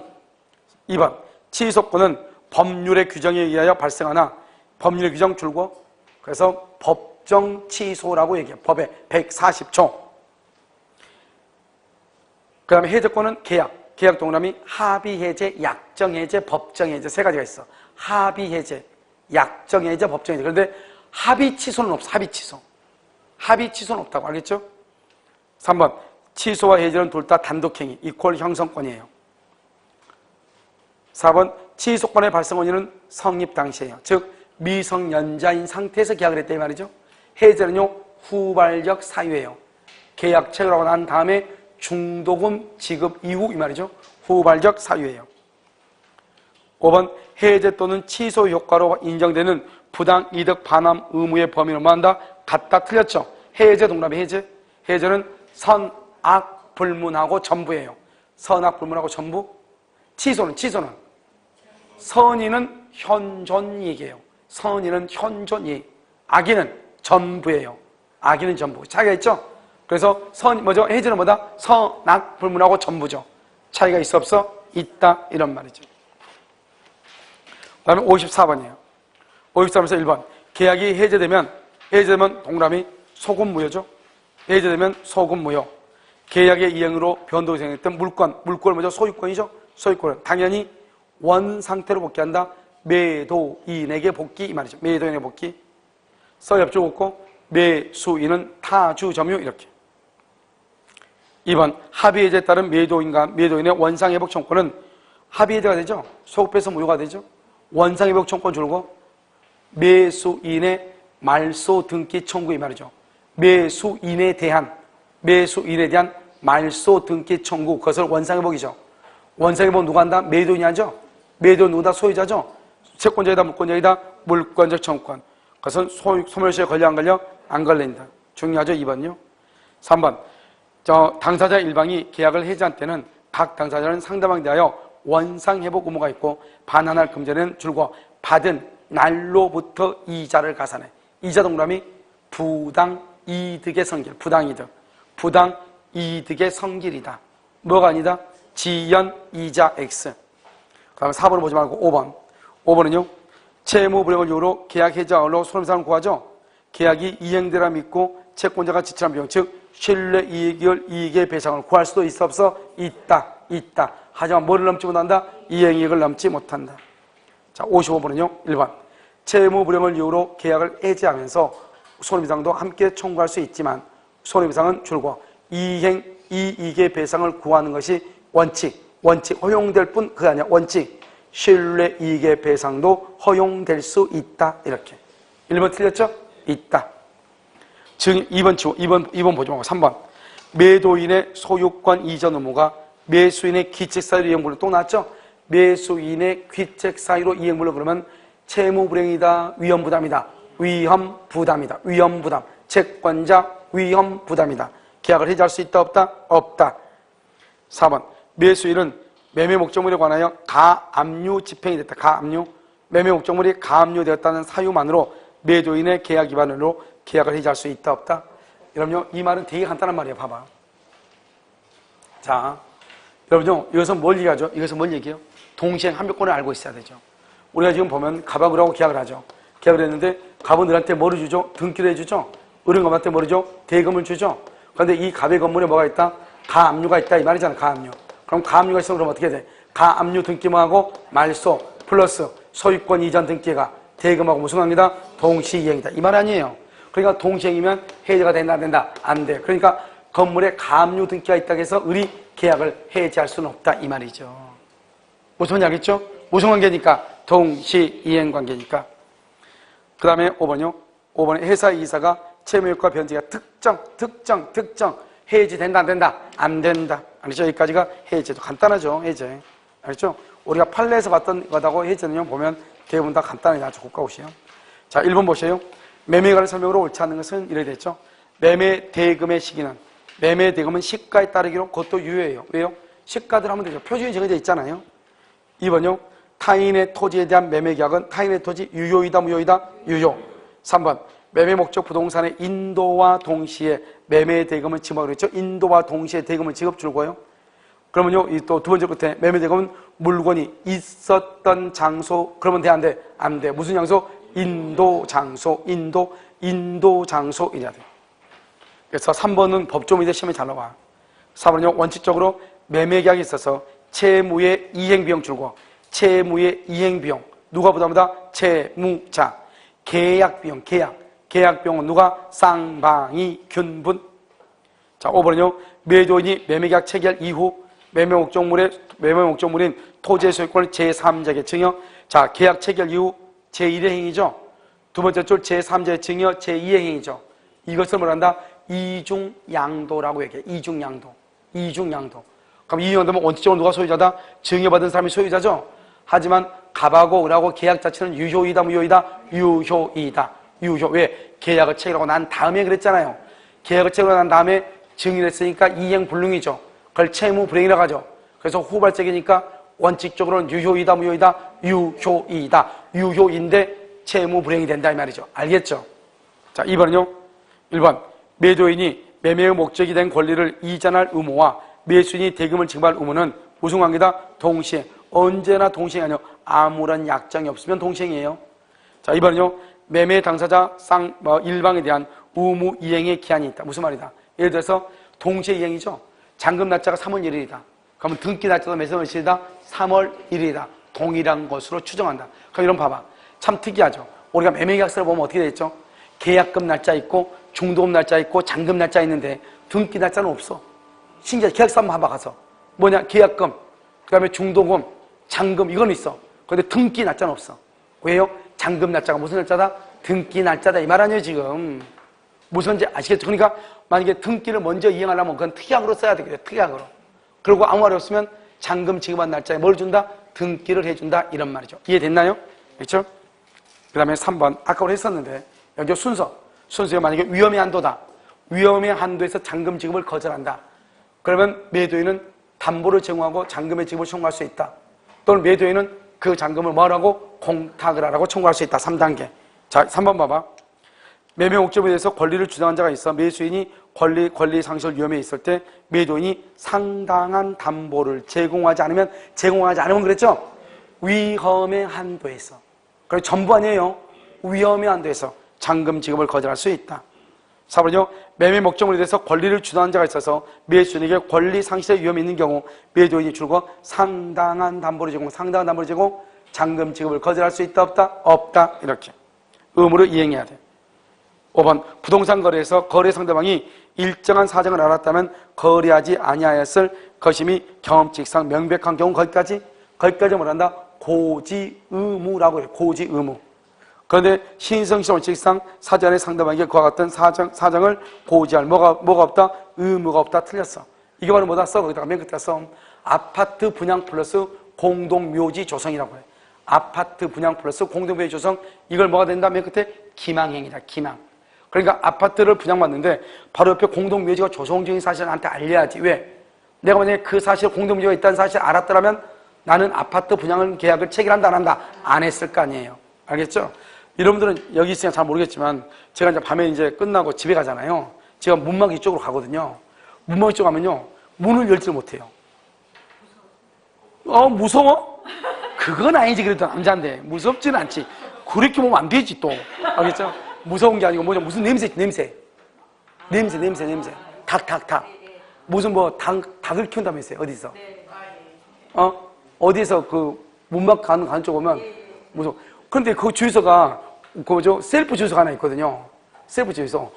2번 취소권은 법률의 규정에 의하여 발생하나 법률의 규정 줄고 그래서 법정 취소라고 얘기해요. 법의 140조. 그 다음에 해제권은 계약 동그라미 합의해제, 약정해제, 법정해제 세 가지가 있어. 합의해제, 약정해제, 법정해제. 그런데 합의 취소는 없어. 합의 취소는 없다고. 알겠죠? 3번 취소와 해제는 둘 다 단독행위, 이퀄 형성권이에요. 4번 취소권의 발생 원인은 성립 당시예요. 즉 미성년자인 상태에서 계약을 했다 이 말이죠. 해제는요 후발적 사유예요. 계약 체결하고 난 다음에 중도금 지급 이후 이 말이죠. 후발적 사유예요. 5번 해제 또는 취소 효과로 인정되는 부당 이득 반환 의무의 범위를 뭐한다? 같다. 틀렸죠? 해제 동그라미 해제. 해제는 선악 불문하고 전부예요. 선악 불문하고 전부. 취소는 선의는 현존 얘기예요. 선의는 현존 얘기. 악의는 전부예요. 악의는 전부. 차이가 있죠? 그래서 해제는 뭐다? 선악 불문하고 전부죠. 차이가 있어 없어? 있다. 이런 말이죠. 그 다음에 54번이에요. 54번에서 1번. 계약이 해제되면 동그라미 소급무효죠. 해제되면 소급무효. 계약의 이행으로 변동이 생겼던 물권은 뭐죠? 소유권이죠. 소유권은 당연히 원 상태로 복귀한다. 매도인에게 복귀 이 말이죠. 매도인에게 복귀. 서엽주 없고 매수인은 타주 점유 이렇게. 2번 합의해제에 따른 매도인의 원상회복 청구는 합의해제가 되죠. 소급해서 무효가 되죠. 원상회복 청구권 줄고 매수인의 말소 등기 청구 이 말이죠. 매수인에 대한 말소 등기 청구 그것을 원상회복이죠. 원상회복 누가 한다? 매도인이 하죠. 매도인 누구다? 소유자죠. 채권자이다 물권자이다? 물권적 청구권. 그것은 소멸시에 걸려 안 걸려? 안 걸린다. 중요하죠. 2번요. 3번 당사자 일방이 계약을 해지한 때는 각 당사자는 상대방에 대하여 원상회복 의무가 있고 반환할 금전에는 줄고 받은 날로부터 이자를 가산해. 이자 동그라미 부당 이득의 성질. 부당 이득의 성질이다. 뭐가 아니다? 지연 이자 X. 그 다음에 4번을 보지 말고 5번. 5번은요. 채무 불이행을 이유로 계약 해지하로 손해배상을 구하죠. 계약이 이행되라 믿고 채권자가 지출한 비용, 즉 신뢰 이익의 배상을 구할 수도 있어 없어? 있다. 하지만 뭐를 넘지 못한다? 이행이익을 넘지 못한다. 자, 55번은요. 1번. 채무 불이행을 이유로 계약을 해지하면서 손해배상도 함께 청구할 수 있지만 손해배상은 줄고 이익의 배상을 구하는 것이 원칙 허용될 뿐 그게 아니야. 원칙 신뢰 이익의 배상도 허용될 수 있다. 이렇게. 1번 틀렸죠? 있다. 즉 2번 보지 말고 3번. 매도인의 소유권 이전 의무가 매수인의 기칙사유 이행분으로 또 나왔죠? 매수인의 귀책 사유로 이행불능 그러면 채무불이행이다, 위험부담이다. 위험부담이다. 위험부담. 채권자 위험부담이다. 계약을 해지할 수 있다, 없다? 없다. 4번 매수인은 매매 목적물에 관하여 가압류 집행이 됐다. 가압류. 매매 목적물이 가압류되었다는 사유만으로 매도인의 계약 위반으로 계약을 해지할 수 있다, 없다? 여러분요, 이 말은 되게 간단한 말이에요. 봐봐. 자, 여러분요, 이것은 뭘 얘기하죠? 이것은 뭘 얘기해요? 동시행 한별권을 알고 있어야 되죠. 우리가 지금 보면 갑하고 계약을 하죠. 계약을 했는데 갑은 을한테 뭐를 주죠? 등기를 해주죠. 을은 갑한테 뭐를 줘? 대금을 주죠. 그런데 이 갑의 건물에 뭐가 있다? 가압류가 있다 이 말이잖아. 가압류. 그럼 가압류가 있으면 그럼 어떻게 돼? 가압류 등기만 하고 말소 플러스 소유권 이전 등기가 대금하고 무슨 관계다? 동시이행이다 이 말 아니에요. 그러니까 동시행이면 해지가 된다 안 된다? 안 돼. 그러니까 건물에 가압류 등기가 있다고 해서 을이 계약을 해지할 수는 없다 이 말이죠. 무슨 말인지 알겠죠? 무슨 관계니까? 동시이행 관계니까. 그 다음에 5번요. 5번에 회사 이사가 채무효과 변제가 특정 해지된다 안 된다? 안 된다. 알죠? 여기까지가 해제도 간단하죠. 해제. 알죠? 우리가 판례에서 봤던 거다고 해제는요 보면 대부분 다 간단하게 아주 고가옷이에요. 자, 1번 보세요. 매매가를 설명으로 옳지 않는 것은 이래 됐죠. 매매 대금의 시기는 매매 대금은 시가에 따르기로 그것도 유효해요. 왜요? 시가대로 하면 되죠. 표준이 정해져 있잖아요. 2번요. 타인의 토지에 대한 매매 계약은 타인의 토지 유효이다 무효이다? 유효. 3번. 매매 목적 부동산의 인도와 동시에 매매 대금을 지급하기로 했죠. 인도와 동시에 대금을 지급 줄고요. 그러면요, 또 두 번째 끝에 매매 대금은 물건이 있었던 장소, 그러면 돼, 안 돼? 안 돼. 무슨 장소? 인도 장소, 인도 장소 이래야 돼. 그래서 3번은 법조문제 시험에 잘 나와. 4번은요, 원칙적으로 매매 계약이 있어서 채무의 이행비용 줄고, 채무의 이행비용. 누가 부담하다? 채무자. 계약비용, 계약비용은 누가? 쌍방이 균분. 자, 5번은요, 매도인이 매매계약 체결 이후 매매 목적물인 토지의 소유권을 제3자에게 증여. 자, 계약 체결 이후 제1의 행위죠. 두 번째 줄 제3자의 증여 제2의 행위죠. 이것을 뭐란다? 이중양도라고 얘기해. 이중양도. 그럼 이중양도면 원칙적으로 누가 소유자다? 증여받은 사람이 소유자죠. 하지만 갑하고 을하고 계약 자체는 유효이다 무효이다? 유효이다. 유효. 왜? 계약을 체결하고 난 다음에 그랬잖아요. 계약을 체결하고 난 다음에 증여를 했으니까 이행불능이죠. 그걸 채무불이행이라고 하죠. 그래서 후발적이니까 원칙적으로는 유효이다 무효이다? 유효이다. 유효인데 채무불이행이 된다 이 말이죠. 알겠죠? 자, 2번은요. 1번. 매도인이 매매의 목적이 된 권리를 이전할 의무와 매수인이 대금을 지급할 의무는 무슨 관계다? 동시에. 언제나 동시행이 아니요. 아무런 약정이 없으면 동시행이에요. 자, 2번은요. 매매 당사자 일방에 대한 의무 이행의 기한이 있다. 무슨 말이다? 예를 들어서 동시에 이행이죠. 잔금 날짜가 3월 1일이다. 그러면 등기 날짜도 며칠이다? 3월 1일이다. 동일한 것으로 추정한다. 그럼 이런 봐봐. 참 특이하죠. 우리가 매매계약서를 보면 어떻게 되어 있죠? 계약금 날짜 있고 중도금 날짜 있고 잔금 날짜 있는데 등기 날짜는 없어. 신기하게 계약서 한번 봐봐 가서. 뭐냐? 계약금, 그 다음에 중도금, 잔금 이건 있어. 그런데 등기 날짜는 없어. 왜요? 잔금 날짜가 무슨 날짜다? 등기 날짜다 이 말 아니에요 지금. 무슨지 아시겠죠? 그러니까 만약에 등기를 먼저 이행하려면 그건 특약으로 써야 되겠죠. 특약으로. 그리고 아무 말이 없으면 잔금 지급한 날짜에 뭘 준다? 등기를 해준다 이런 말이죠. 이해됐나요? 그렇죠? 그 다음에 3번 아까 우리 했었는데 여기 순서가 만약에 위험의 한도다. 위험의 한도에서 잔금 지급을 거절한다. 그러면 매도인은 담보를 제공하고 잔금의 지급을 청구할 수 있다. 또는 매도인은 그 잔금을 뭐라고? 공탁을 하라고 청구할 수 있다. 3단계. 자, 3번 봐봐. 매매 목적에 대해서 권리를 주장한 자가 있어 매수인이 권리 상실 위험에 있을 때 매도인이 상당한 담보를 제공하지 않으면 그랬죠? 위험의 한도에서. 그리고 전부 아니에요. 위험의 한도에서 잔금 지급을 거절할 수 있다. 4번요. 매매 목적물에 대해서 권리를 주장한 자가 있어서 매수인에게 권리 상실의 위험이 있는 경우 매도인이 줄고 상당한 담보를 제공, 잔금 지급을 거절할 수 있다 없다? 이렇게 의무로 이행해야 돼. 5번 부동산 거래에서 거래 상대방이 일정한 사정을 알았다면 거래하지 아니하였을 것임이 경험칙상 명백한 경우 거기까지 뭐란다? 고지의무라고 해요. 고지의무. 그런데 신성시 원칙상 사전에 상대방에게 그와 같은 사정을 고지할 뭐가 없다? 의무가 없다. 틀렸어. 이게 바로 뭐다? 써. 거기다가 맨 끝에 써. 아파트 분양 플러스 공동묘지 조성이라고 해요. 아파트 분양 플러스 공동묘지 조성, 이걸 뭐가 된다면 그때 기망행위다. 기망. 그러니까 아파트를 분양받는데 바로 옆에 공동묘지가 조성 중인 사실을 나한테 알려야지. 왜? 내가 만약에 그 사실 공동묘지가 있다는 사실을 알았더라면 나는 아파트 분양 계약을 체결한다 안 한다? 안 했을 거 아니에요. 알겠죠? 여러분들은 여기 있으니까 잘 모르겠지만 제가 이제 밤에 이제 끝나고 집에 가잖아요. 제가 문막 이쪽으로 가거든요. 문막 이쪽 가면요, 문을 열지를 못해요. 무서워? 그건 아니지. 그래도 남자인데 무섭지는 않지. 그렇게 보면 안 되지 또. 알겠죠? 무서운 게 아니고 뭐냐, 무슨 냄새. 닭. 무슨 뭐 닭을 키운다면서요. 어디서? 어디서 그 문막 가는 쪽 오면 무서워. 그런데 그 주유소가 그죠, 셀프 주유소가 하나 있거든요. 셀프 주유소.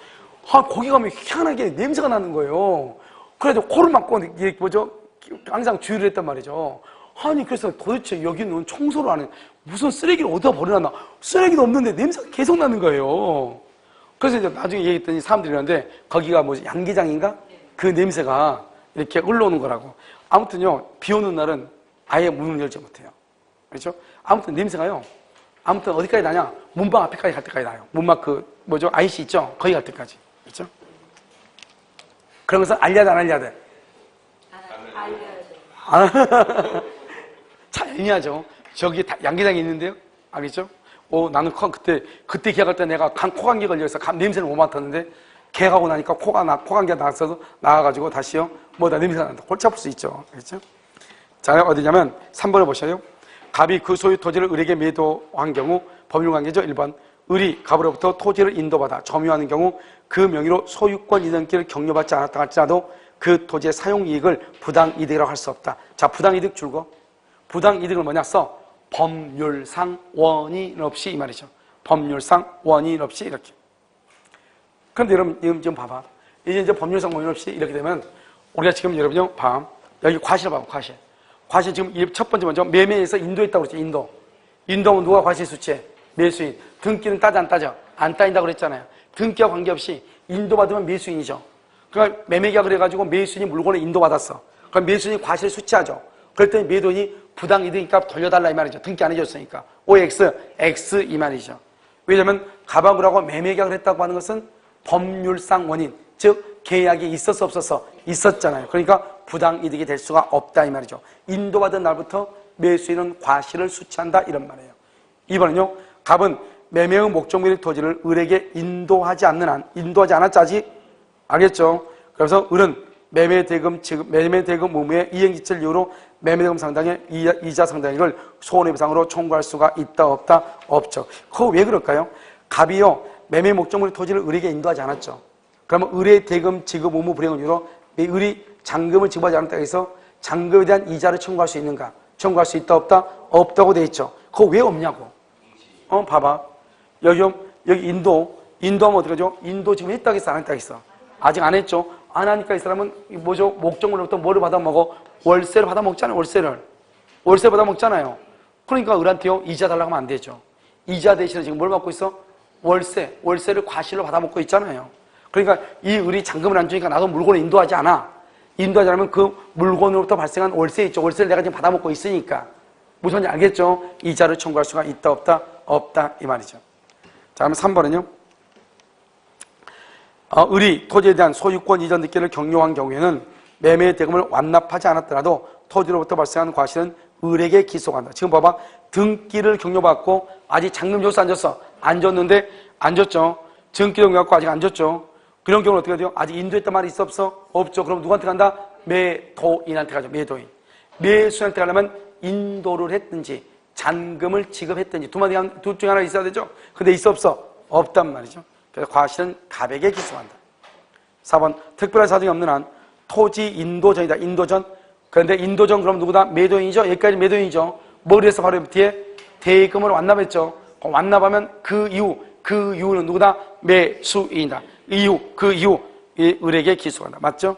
거기 가면 희한하게 냄새가 나는 거예요. 그래서 코를 막고 이게 뭐죠, 항상 주유를 했단 말이죠. 아니 그래서 도대체 여기는 청소를 안 해. 무슨 쓰레기를 어디다 버려놨나? 쓰레기도 없는데 냄새가 계속 나는 거예요. 그래서 이제 나중에 얘기했더니 사람들이 이러는데 거기가 뭐지, 양계장인가? 그 냄새가 이렇게 흘러오는 거라고. 아무튼요, 비 오는 날은 아예 문을 열지 못해요. 그렇죠? 아무튼 냄새가요, 아무튼 어디까지 나냐? 문방 앞에까지 갈 때까지 나요. 문막 그 뭐죠, IC 있죠? 거기 갈 때까지. 그렇죠? 그런 것은 알려야 돼, 안 알려야 돼? 알려야 돼. 잘 애매하죠. 저기 양계장이 있는데요. 알겠죠? 나는 그때 계약할 때 내가 코감기 걸려서 냄새를 못 맡았는데 계약하고 나니까 코감기가 나와가지고 다시요, 나 냄새가 난다. 골치 아플 수 있죠. 그렇죠? 자, 어디냐면 3번을 보셔요. 갑이 그 소유 토지를 을에게 매도한 경우 법률 관계죠. 1번. 을이 갑으로부터 토지를 인도받아 점유하는 경우 그 명의로 소유권 이전기를 격려받지 않았다 할지라도 그 토지의 사용이익을 부당이득이라고 할 수 없다. 자, 부당이득 줄거. 부당이득을 뭐냐 써? 법률상 원인 없이, 이 말이죠. 법률상 원인 없이 이렇게. 그런데 여러분 좀 봐봐. 이제 법률상 원인 없이 이렇게 되면 우리가 지금 여러분요, 여기 과실 봐봐. 과실 지금 첫 번째 먼저 매매에서 인도했다고 그랬죠. 인도는 누가 과실 수취해? 매수인. 등기는 따져 안 따져? 안 따진다고 그랬잖아요. 등기와 관계없이 인도받으면 매수인이죠. 그러니까 매매계약을 해가지고 매수인이 물건을 인도받았어. 그럼 매수인이 과실 수취하죠. 그랬더니 매도인이 부당이득값 돌려달라 이 말이죠. 등기 안 해줬으니까. OX, X 이 말이죠. 왜냐면 가방을 하고 매매계약을 했다고 하는 것은 법률상 원인, 즉 계약이 있었어 없었어? 있었잖아요. 그러니까 부당이득이 될 수가 없다 이 말이죠. 인도받은 날부터 매수인은 과실을 수취한다 이런 말이에요. 2번은요. 갑은 매매의 목적물의 토지를 을에게 인도하지 않았자지. 알겠죠? 그래서 을은 매매대금 의무의 이행기철 이후로 매매대금 상당의 이자 상당액을 손해배상으로 청구할 수가 있다 없다? 없죠. 그거 왜 그럴까요? 갑이요, 매매 목적물의 토지를 을에게 인도하지 않았죠. 그러면 을의 대금 지급 의무 불이행 이유로 을이 잔금을 지급하지 않았다 해서 잔금에 대한 이자를 청구할 수 있는가? 청구할 수 있다 없다? 없다고 돼 있죠. 그거 왜 없냐고. 봐봐. 여기 인도하면 어떻게 하죠? 인도 지금 했다고 했어, 안 했다고 했어? 아직 안 했죠. 안 하니까 이 사람은 뭐죠? 목적물로부터 뭐를 받아먹어? 월세를 받아먹잖아요. 월세 받아먹잖아요. 그러니까 을한테요, 이자 달라고 하면 안 되죠. 이자 대신에 지금 뭘 받고 있어? 월세를 과실로 받아먹고 있잖아요. 그러니까 이 을이 잔금을 안 주니까 나도 물건을 인도하지 않아. 인도하지 않으면 그 물건으로부터 발생한 월세 있죠. 월세를 내가 지금 받아먹고 있으니까. 무슨 말인지 알겠죠? 이자를 청구할 수가 있다 없다? 없다 이 말이죠. 자, 그러면 3번은요. 을이 토지에 대한 소유권 이전 등기를 격려한 경우에는 매매 대금을 완납하지 않았더라도 토지로부터 발생한 과실은 을에게 기소한다. 지금 봐봐. 등기를 격려받고 아직 잔금 줬어 안 줬어? 안 줬는데 안 줬죠. 등기를 격려받고 아직 안 줬죠. 그런 경우는 어떻게 돼요? 아직 인도했단 말이 있어 없어? 없죠. 그럼 누구한테 간다? 매도인한테 가죠. 매도인. 매수인한테 가려면 인도를 했든지 잔금을 지급했든지 둘 중에 하나 있어야 되죠. 근데 있어 없어? 없단 말이죠. 그래서 과실은 갑에게 기소한다. 4번 특별한 사정이 없는 한 토지 인도전이다. 인도전. 그런데 인도전 그럼 누구다? 매도인이죠. 여기까지 매도인이죠. 뭘 해서 바로 뒤에 대금을 완납했죠. 완납하면 그 이후는 누구다? 매수인이다. 그 이후 을에게 기소한다. 맞죠?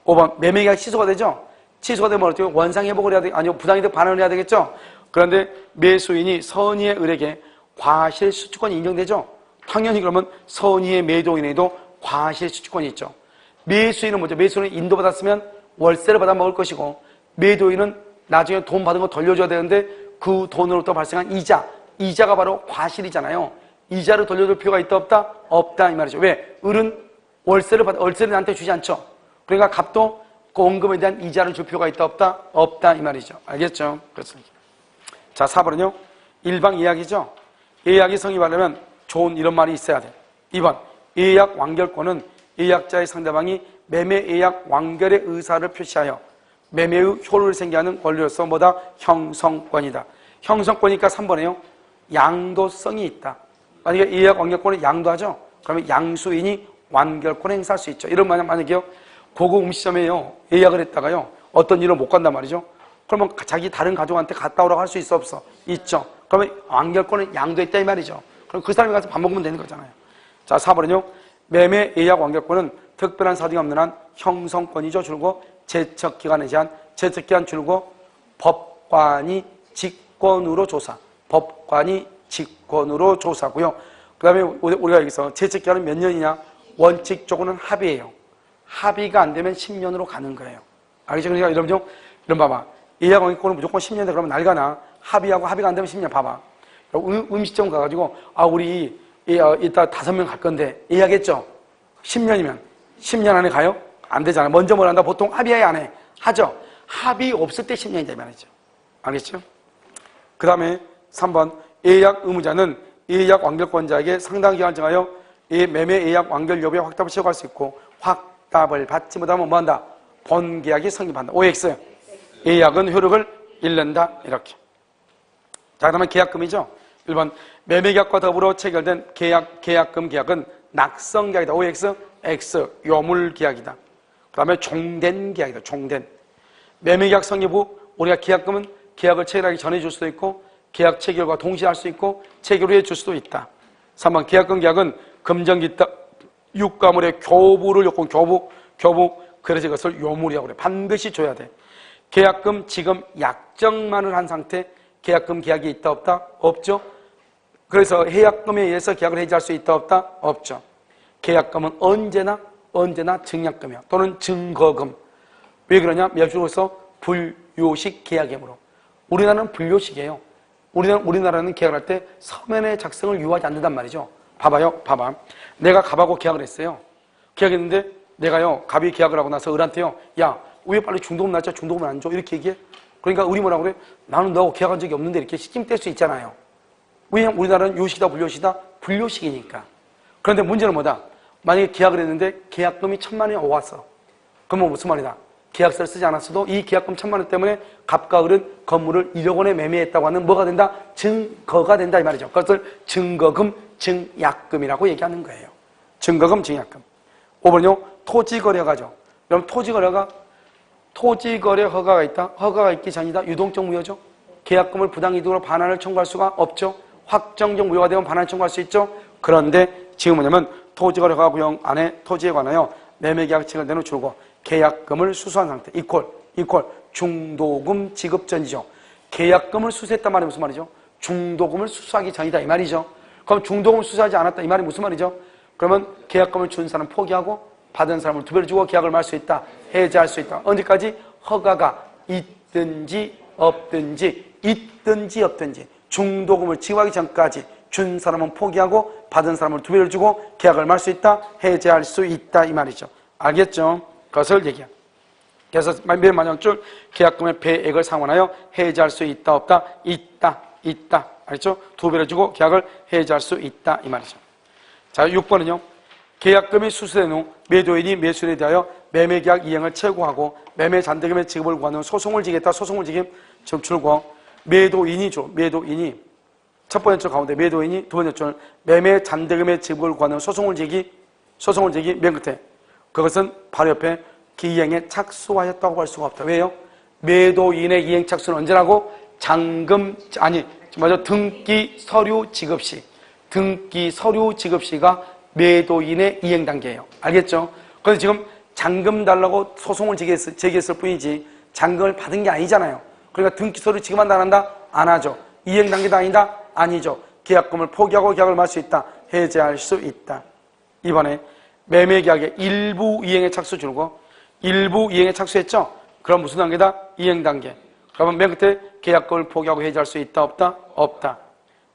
5번 매매계약 취소가 되죠. 취소가 되면 어떻게 원상회복을 해야 되겠죠? 아니요, 부당이득 반환을 해야 되겠죠. 그런데 매수인이 선의의 을에게 과실 수취권이 인정되죠. 당연히 그러면 선의의 매도인에도 과실 수취권이 있죠. 매수인은 뭐죠? 매수인은 인도받았으면 월세를 받아 먹을 것이고 매도인은 나중에 돈 받은 거 돌려줘야 되는데 그 돈으로부터 발생한 이자가 바로 과실이잖아요. 이자를 돌려줄 필요가 있다 없다? 없다 이 말이죠. 왜? 을은 월세를 나한테 주지 않죠. 그러니까 갑도 그 원금에 대한 이자를 줄 필요가 있다 없다? 없다 이 말이죠. 알겠죠? 그렇습니다. 자, 4번은요. 일방 예약이죠. 예약이 성립하려면 좋은 이런 말이 있어야 돼. 2번 예약 완결권은 예약자의 상대방이 매매 예약 완결의 의사를 표시하여 매매의 효를 생겨하는 권리로서 뭐다? 형성권이다. 형성권이니까 3번에요. 양도성이 있다. 만약에 예약 완결권을 양도하죠. 그러면 양수인이 완결권을 행사할 수 있죠. 이런 만약에요. 고급 음식점에요. 예약을 했다가요. 어떤 일을 못 간단 말이죠. 그러면 자기 다른 가족한테 갔다 오라고 할 수 있어 없어? 있죠. 그러면 완결권을 양도했다 이 말이죠. 그럼 그 사람이 가서 밥 먹으면 되는 거잖아요. 자, 4번은요. 매매 예약 완결권은 특별한 사정이 없는 한 형성권이죠. 줄고 제척기간에 제한, 제척기간 줄고 법관이 직권으로 조사. 법관이 직권으로 조사고요. 그 다음에 우리가 여기서 제척기간은 몇 년이냐? 원칙적으로는 합의예요. 합의가 안 되면 10년으로 가는 거예요. 알겠죠? 그러니까 여러분 이런 봐봐. 예약 완결권은 무조건 10년인데 그러면 날가나 합의하고 합의가 안 되면 10년 봐봐. 음식점 가가지고 우리 이따 5명 갈 건데 예약했죠? 10년이면 10년 안에 가요? 안 되잖아. 먼저 뭘 한다? 보통 합의해 안 해? 하죠. 합의 없을 때 10년이다 말이죠. 알겠죠? 그 다음에 3번 예약 의무자는 예약 완결권자에게 상당 기간을 정하여 매매 예약 완결 여부에 확답을 채워갈 수 있고 확답을 받지 못하면 뭐한다? 본계약이 성립한다. OX 예약은 효력을 잃는다. 이렇게. 자, 그다음에 계약금이죠. 1번 매매계약과 더불어 체결된 계약금 계약은 낙성계약이다. OX X 요물계약이다. 그 다음에 종된 계약이다. 종된. 매매계약 성립 후 우리가 계약금은 계약을 체결하기 전에 줄 수도 있고 계약 체결과 동시에 할 수 있고 체결 후에 줄 수도 있다. 3번 계약금 계약은 금전기 유가물의 교부를 요건 교부 그래서 이것을 요물이라고 그래. 반드시 줘야 돼. 계약금 지금 약정만을 한 상태 계약금 계약이 있다 없다? 없죠. 그래서 해약금에 의해서 계약을 해지할 수 있다 없다? 없죠. 계약금은 언제나 증약금이야. 또는 증거금. 왜 그러냐? 미국에서 불요식 계약이므로. 우리나라는 불요식이에요. 우리나라는 계약을 할 때 서면의 작성을 요하지 않는단 말이죠. 봐봐. 내가 갑하고 계약을 했어요. 계약했는데 내가요, 갑이 계약을 하고 나서 을한테요, 야, 왜 빨리 중도금 날짜 중도금을 안 줘? 이렇게 얘기해. 그러니까 을이 뭐라고 그래? 나는 너하고 계약한 적이 없는데 이렇게 시낌 뗄 수 있잖아요. 왜냐면 우리나라는 요식이다 불요식이다? 불요식이니까. 그런데 문제는 뭐다? 만약에 계약을 했는데 계약금이 1,000만 원이 오갔어. 그러면 무슨 말이다? 계약서를 쓰지 않았어도 이 계약금 1,000만 원 때문에 갑과 을은 건물을 1억 원에 매매했다고 하는 뭐가 된다? 증거가 된다 이 말이죠. 그것을 증거금, 증약금이라고 얘기하는 거예요. 증거금, 증약금. 5번은요. 토지거래가죠. 그럼 토지거래 허가가 있다? 허가가 있기 전이다? 유동적 무효죠? 계약금을 부당이득으로 반환을 청구할 수가 없죠? 확정적 무효가 되면 반환을 청구할 수 있죠? 그런데 지금 뭐냐면 토지거래 허가 구역 안에 토지에 관하여 매매계약 체결된 후 줄고 계약금을 수수한 상태 이퀄 중도금 지급 전이죠. 계약금을 수수했단 말이 무슨 말이죠? 중도금을 수수하기 전이다 이 말이죠. 그럼 중도금을 수수하지 않았다 이 말이 무슨 말이죠? 그러면 계약금을 준 사람은 포기하고 받은 사람을 2배를 주고 계약을 말 수 있다. 해지할 수 있다. 언제까지? 허가가 있든지 없든지 중도금을 지급하기 전까지 준 사람은 포기하고 받은 사람을 2배를 주고 계약을 말 수 있다. 해지할 수 있다 이 말이죠. 알겠죠? 그것을 얘기합니다. 그래서 맨 마지막 줄 계약금의 배액을 상환하여 해지할 수 있다 없다? 있다. 알겠죠? 2배를 주고 계약을 해지할 수 있다 이 말이죠. 자, 6번은요. 계약금이 수수된 후 매도인이 매수인에 대하여 매매계약 이행을 최고하고 매매 잔대금의 지급을 구하는 소송을 지겠다. 소송을 지금 줄고 매도인이 첫 번째 줄 가운데 매도인이 두 번째 줄 매매 잔대금의 지급을 구하는 소송을 지기 맨 끝에 그것은 바로 옆에 기이행에 착수하였다고 할 수가 없다. 왜요? 매도인의 이행 착수는 언제라고? 등기 서류 지급 시가 매도인의 이행 단계예요. 알겠죠? 그래서 지금 잔금 달라고 소송을 제기했을 뿐이지 잔금을 받은 게 아니잖아요. 그러니까 등기 서류 지급한다 안 한다? 안 하죠. 이행 단계도 아니다? 아니죠. 계약금을 포기하고 계약을 말 수 있다. 해지할 수 있다. 이번에 매매계약의 일부 이행에 착수 줄고 일부 이행에 착수했죠? 그럼 무슨 단계다? 이행 단계. 그러면 맨 끝에 계약금을 포기하고 해지할 수 있다 없다? 없다.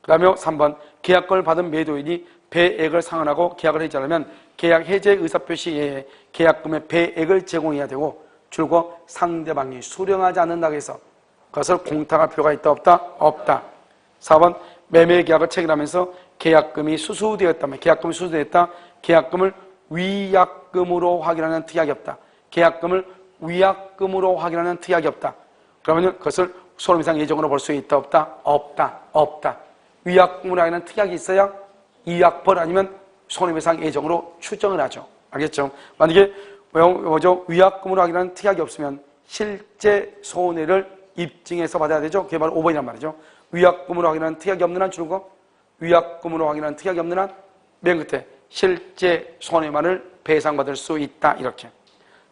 그 다음에 3번 계약금을 받은 매도인이 배액을 상환하고 계약을 해지하려면 계약 해제 의사표시 외에 계약금의 배액을 제공해야 되고 줄곧 상대방이 수령하지 않는다고 해서 그것을 공탁할 필요가 있다 없다? 없다. 4번 매매 계약을 체결하면서 계약금이 수수되었다면 계약금이 수수되었다. 계약금을 위약금으로 확인하는 특약이 없다. 계약금을 위약금으로 확인하는 특약이 없다. 그러면 그것을 손해배상 예정으로 볼 수 있다 없다? 없다. 없다. 위약금으로 확인하는 특약이 있어야 위약벌 아니면 손해배상 예정으로 추정을 하죠. 알겠죠? 만약에 위약금으로 확인하는 특약이 없으면 실제 손해를 입증해서 받아야 되죠. 그게 바로 5번이란 말이죠. 위약금으로 확인하는 특약이 없는 한 줄거, 위약금으로 확인하는 특약이 없는 한 맨 끝에 실제 손해만을 배상받을 수 있다. 이렇게.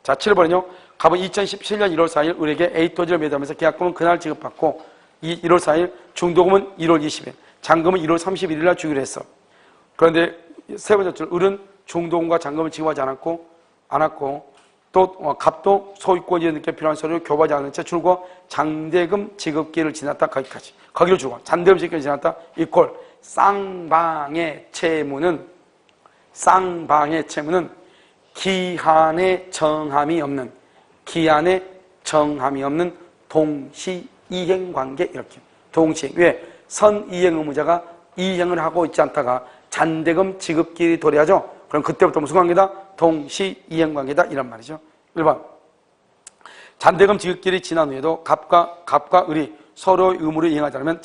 자, 7번은요. 갑은 2017년 1월 4일 을에게 A 토지를 매도하면서 계약금은 그날 지급받고 1월 4일 중도금은 1월 20일, 잔금은 1월 31일 날 주기로 했어. 그런데 세 번째 줄 을은 중도금과 잔금을 지급하지 않았고 또 갑도 소유권 이전에 필요한 서류를 교부하지 않은 채 줄고 장대금 지급기를 지났다. 거기까지. 거기를 주고 잔대금 지급기를 지났다. 이꼴 쌍방의 채무는 기한에 정함이 없는 동시이행관계. 이렇게 동시. 왜? 선이행 의무자가 이행을 하고 있지 않다가 잔대금 지급기일이 도래하죠. 그럼 그때부터 무슨 관계다? 동시이행관계다. 이란 말이죠. 1번 잔대금 지급기일이 지난 후에도 갑과 을이 서로의 의무를 이행하지 않으면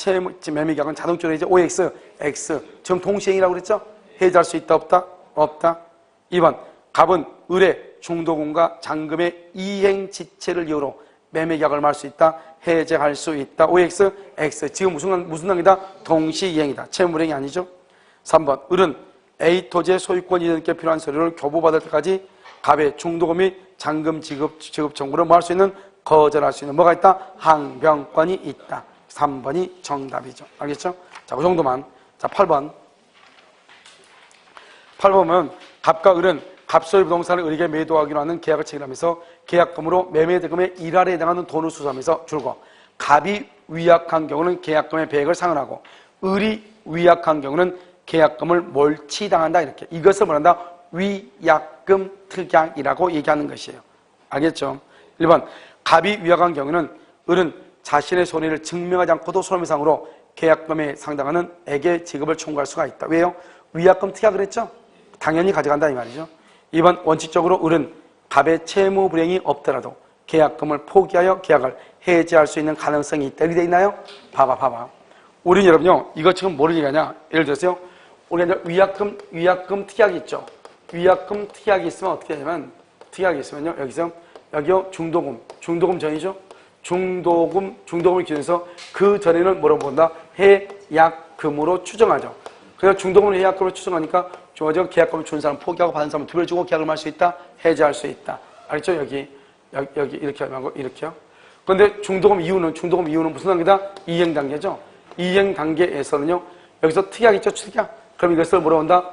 매매계약은 자동적으로 이제 OX, X 지금 동시행이라고 그랬죠? 해지할 수 있다 없다? 없다. 2번 갑은 을의 중도금과 잔금의 이행 지체를 이유로 매매계약을 말 수 있다. 해제할 수 있다. OX, X 지금 무슨 단계다? 동시이행이다. 채무불이행이 아니죠. 3번 을은 A 토지의 소유권 이전께 필요한 서류를 교부받을 때까지 갑의 중도금 및 잔금 지급 청구를 뭐 할 수 있는? 거절할 수 있는 뭐가 있다? 항변권이 있다. 3번이 정답이죠. 알겠죠? 자, 그 정도만. 자, 8번. 8번은 갑과 을은 갑소유 부동산을 을에게 매도하기로 하는 계약을 체결하면서 계약금으로 매매대금의 일할에 해당하는 돈을 수수하면서 줄고 갑이 위약한 경우는 계약금의 배액을 상환하고 을이 위약한 경우는 계약금을 몰치당한다. 이렇게. 이것을 뭐란다? 위약금 특약이라고 얘기하는 것이에요. 알겠죠? 1번 갑이 위약한 경우는 을은 자신의 손해를 증명하지 않고도 손해배상으로 계약금에 상당하는 액의 지급을 청구할 수가 있다. 왜요? 위약금 특약을 했죠? 당연히 가져간다 이 말이죠. 2번 원칙적으로 을은 갑의 채무 불이행이 없더라도 계약금을 포기하여 계약을 해지할 수 있는 가능성이 있다. 이렇게 돼 있나요? 봐봐. 우리는 여러분요, 이거 지금 뭐를 얘기하냐? 예를 들어서요, 우리가 이제 위약금 특약이 있죠. 위약금 특약이 있으면 어떻게 하냐면, 특약이 있으면요, 여기요, 중도금 전이죠? 중도금을 기준해서 그 전에는 뭐라고 본다? 해약금으로 추정하죠. 그래서 중도금을 해약금으로 추정하니까 좋아져 계약금을 준 사람 포기하고 받은 사람 두 배를 주고 계약을 할 수 있다? 해지할 수 있다. 알겠죠? 여기 이렇게 하고 이렇게요. 그런데 중도금 이유는 무슨 단계다? 이행 단계죠. 이행 단계에서는요, 여기서 특약 있죠? 특약. 그럼 이것을 뭐라고 한다?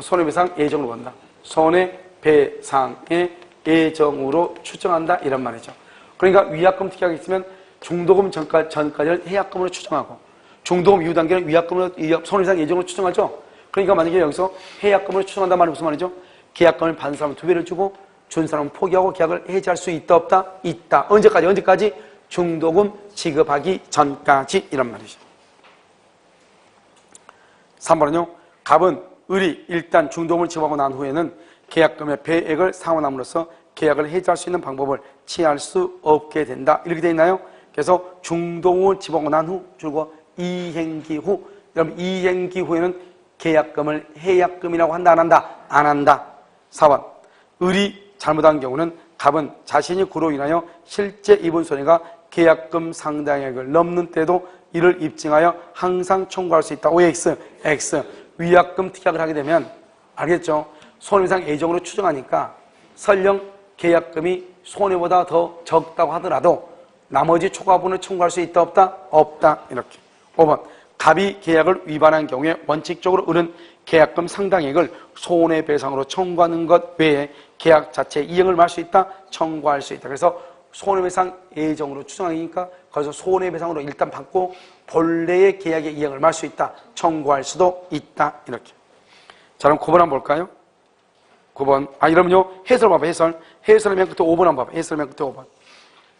손해배상 예정으로 본다. 손해배상의 예정으로 추정한다. 이런 말이죠. 그러니까 위약금 특약이 있으면 중도금 전까지를 해약금으로 추정하고 중도금 이후 단계는 위약금으로 손해배상 예정으로 추정하죠. 그러니까 만약에 여기서 해약금으로 추정한다는 말이 무슨 말이죠? 계약금을 받은 사람은 두 배를 주고 준 사람은 포기하고 계약을 해지할 수 있다 없다? 있다. 언제까지? 중도금 지급하기 전까지. 이런 말이죠. 3번은요. 갑은 을이 일단 중도금을 지급하고 난 후에는 계약금의 배액을 상환함으로써 계약을 해지할 수 있는 방법을 취할 수 없게 된다. 이렇게 되어 있나요? 그래서 중도금을 지급하고 난 후 줄고 이행기 후. 여러분 이행기 후에는 계약금을 해약금이라고 한다 안 한다? 안 한다. 4번 을이 잘못한 경우는 갑은 자신이 그로 인하여 실제 입은 손해가 계약금 상당액을 넘는 때도 이를 입증하여 항상 청구할 수 있다. OX, X. 위약금 특약을 하게 되면 알겠죠? 손해배상 예정으로 추정하니까 설령 계약금이 손해보다 더 적다고 하더라도 나머지 초과분을 청구할 수 있다 없다? 없다. 이렇게. 5번 갑이 계약을 위반한 경우에 원칙적으로 을은 계약금 상당액을 손해배상으로 청구하는 것 외에 계약 자체 이행을 할 수 있다? 청구할 수 있다. 그래서 손해배상 예정으로 추정하니까 거기서 손해배상으로 일단 받고 본래의 계약의 이행을 말 수 있다. 청구할 수도 있다. 이렇게. 자, 그럼 9번 한번 볼까요? 9번. 이러면요. 해설 봐봐, 해설. 해설을 맨 끝에 5번 한번 봐봐. 해설 맨 끝에 5번.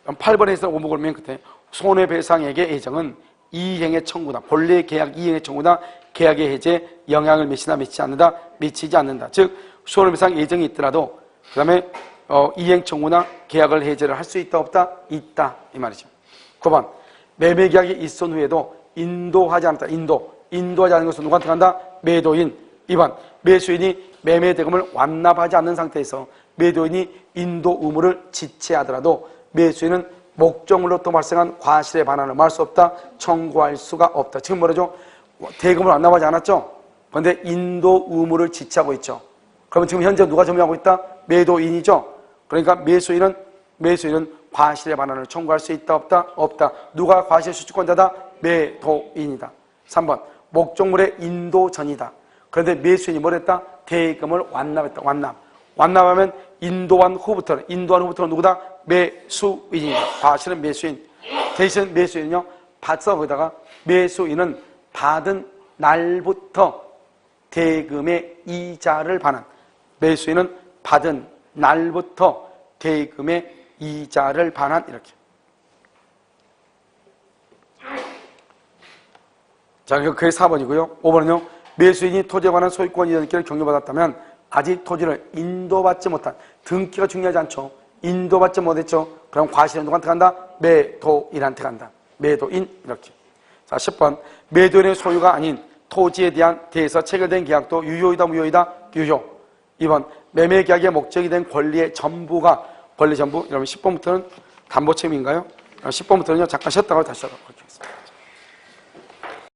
그럼 8번 해설 5번 맨 끝에. 손해배상액의 예정은 이행의 청구다. 본래의 계약 이행의 청구다. 계약의 해제에 영향을 미치나 미치지 않는다. 미치지 않는다. 즉, 손해배상 예정이 있더라도, 그 다음에, 이행 청구나 계약을 해제를 할 수 있다, 없다? 있다. 이 말이죠. 9번. 매매계약이 있은 후에도 인도하지 않았다. 인도하지 않은 것은 누구한테 간다? 매도인. 2번. 매수인이 매매대금을 완납하지 않는 상태에서 매도인이 인도 의무를 지체하더라도 매수인은 목적물로 또 발생한 과실의 반환을 말할 수 없다. 청구할 수가 없다. 지금 뭐라죠? 대금을 완납하지 않았죠? 그런데 인도 의무를 지체하고 있죠. 그러면 지금 현재 누가 점유하고 있다? 매도인이죠. 그러니까 매수인은 과실의 반환을 청구할 수 있다, 없다? 없다. 누가 과실 수취권자다? 매도인이다. 3번. 목적물의 인도 전이다. 그런데 매수인이 뭘 했다? 대금을 완납했다. 완납하면 인도한 후부터는 누구다? 매수인이다. 과실은 매수인. 대신 매수인은요, 받서 거기다가 매수인은 받은 날부터 대금의 이자를 반환. 매수인은 받은 날부터 대금의 이자를 반환. 이렇게. 자, 그게 4번이고요. 5번은요. 매수인이 토지에 관한 소유권 이전기를 경유받았다면 아직 토지를 인도받지 못한, 등기가 중요하지 않죠. 인도받지 못했죠. 그럼 과실은 누구한테 간다? 매도인한테 간다. 매도인. 이렇게. 자, 10번. 매도인의 소유가 아닌 토지에 대해서 체결된 계약도 유효이다, 무효이다? 유효. 2번. 매매계약의 목적이 된 권리의 전부가, 권리 전부. 이러면 10번부터는 담보책임인가요? 10번부터는요, 잠깐 쉬었다가 다시 하도록 할게요.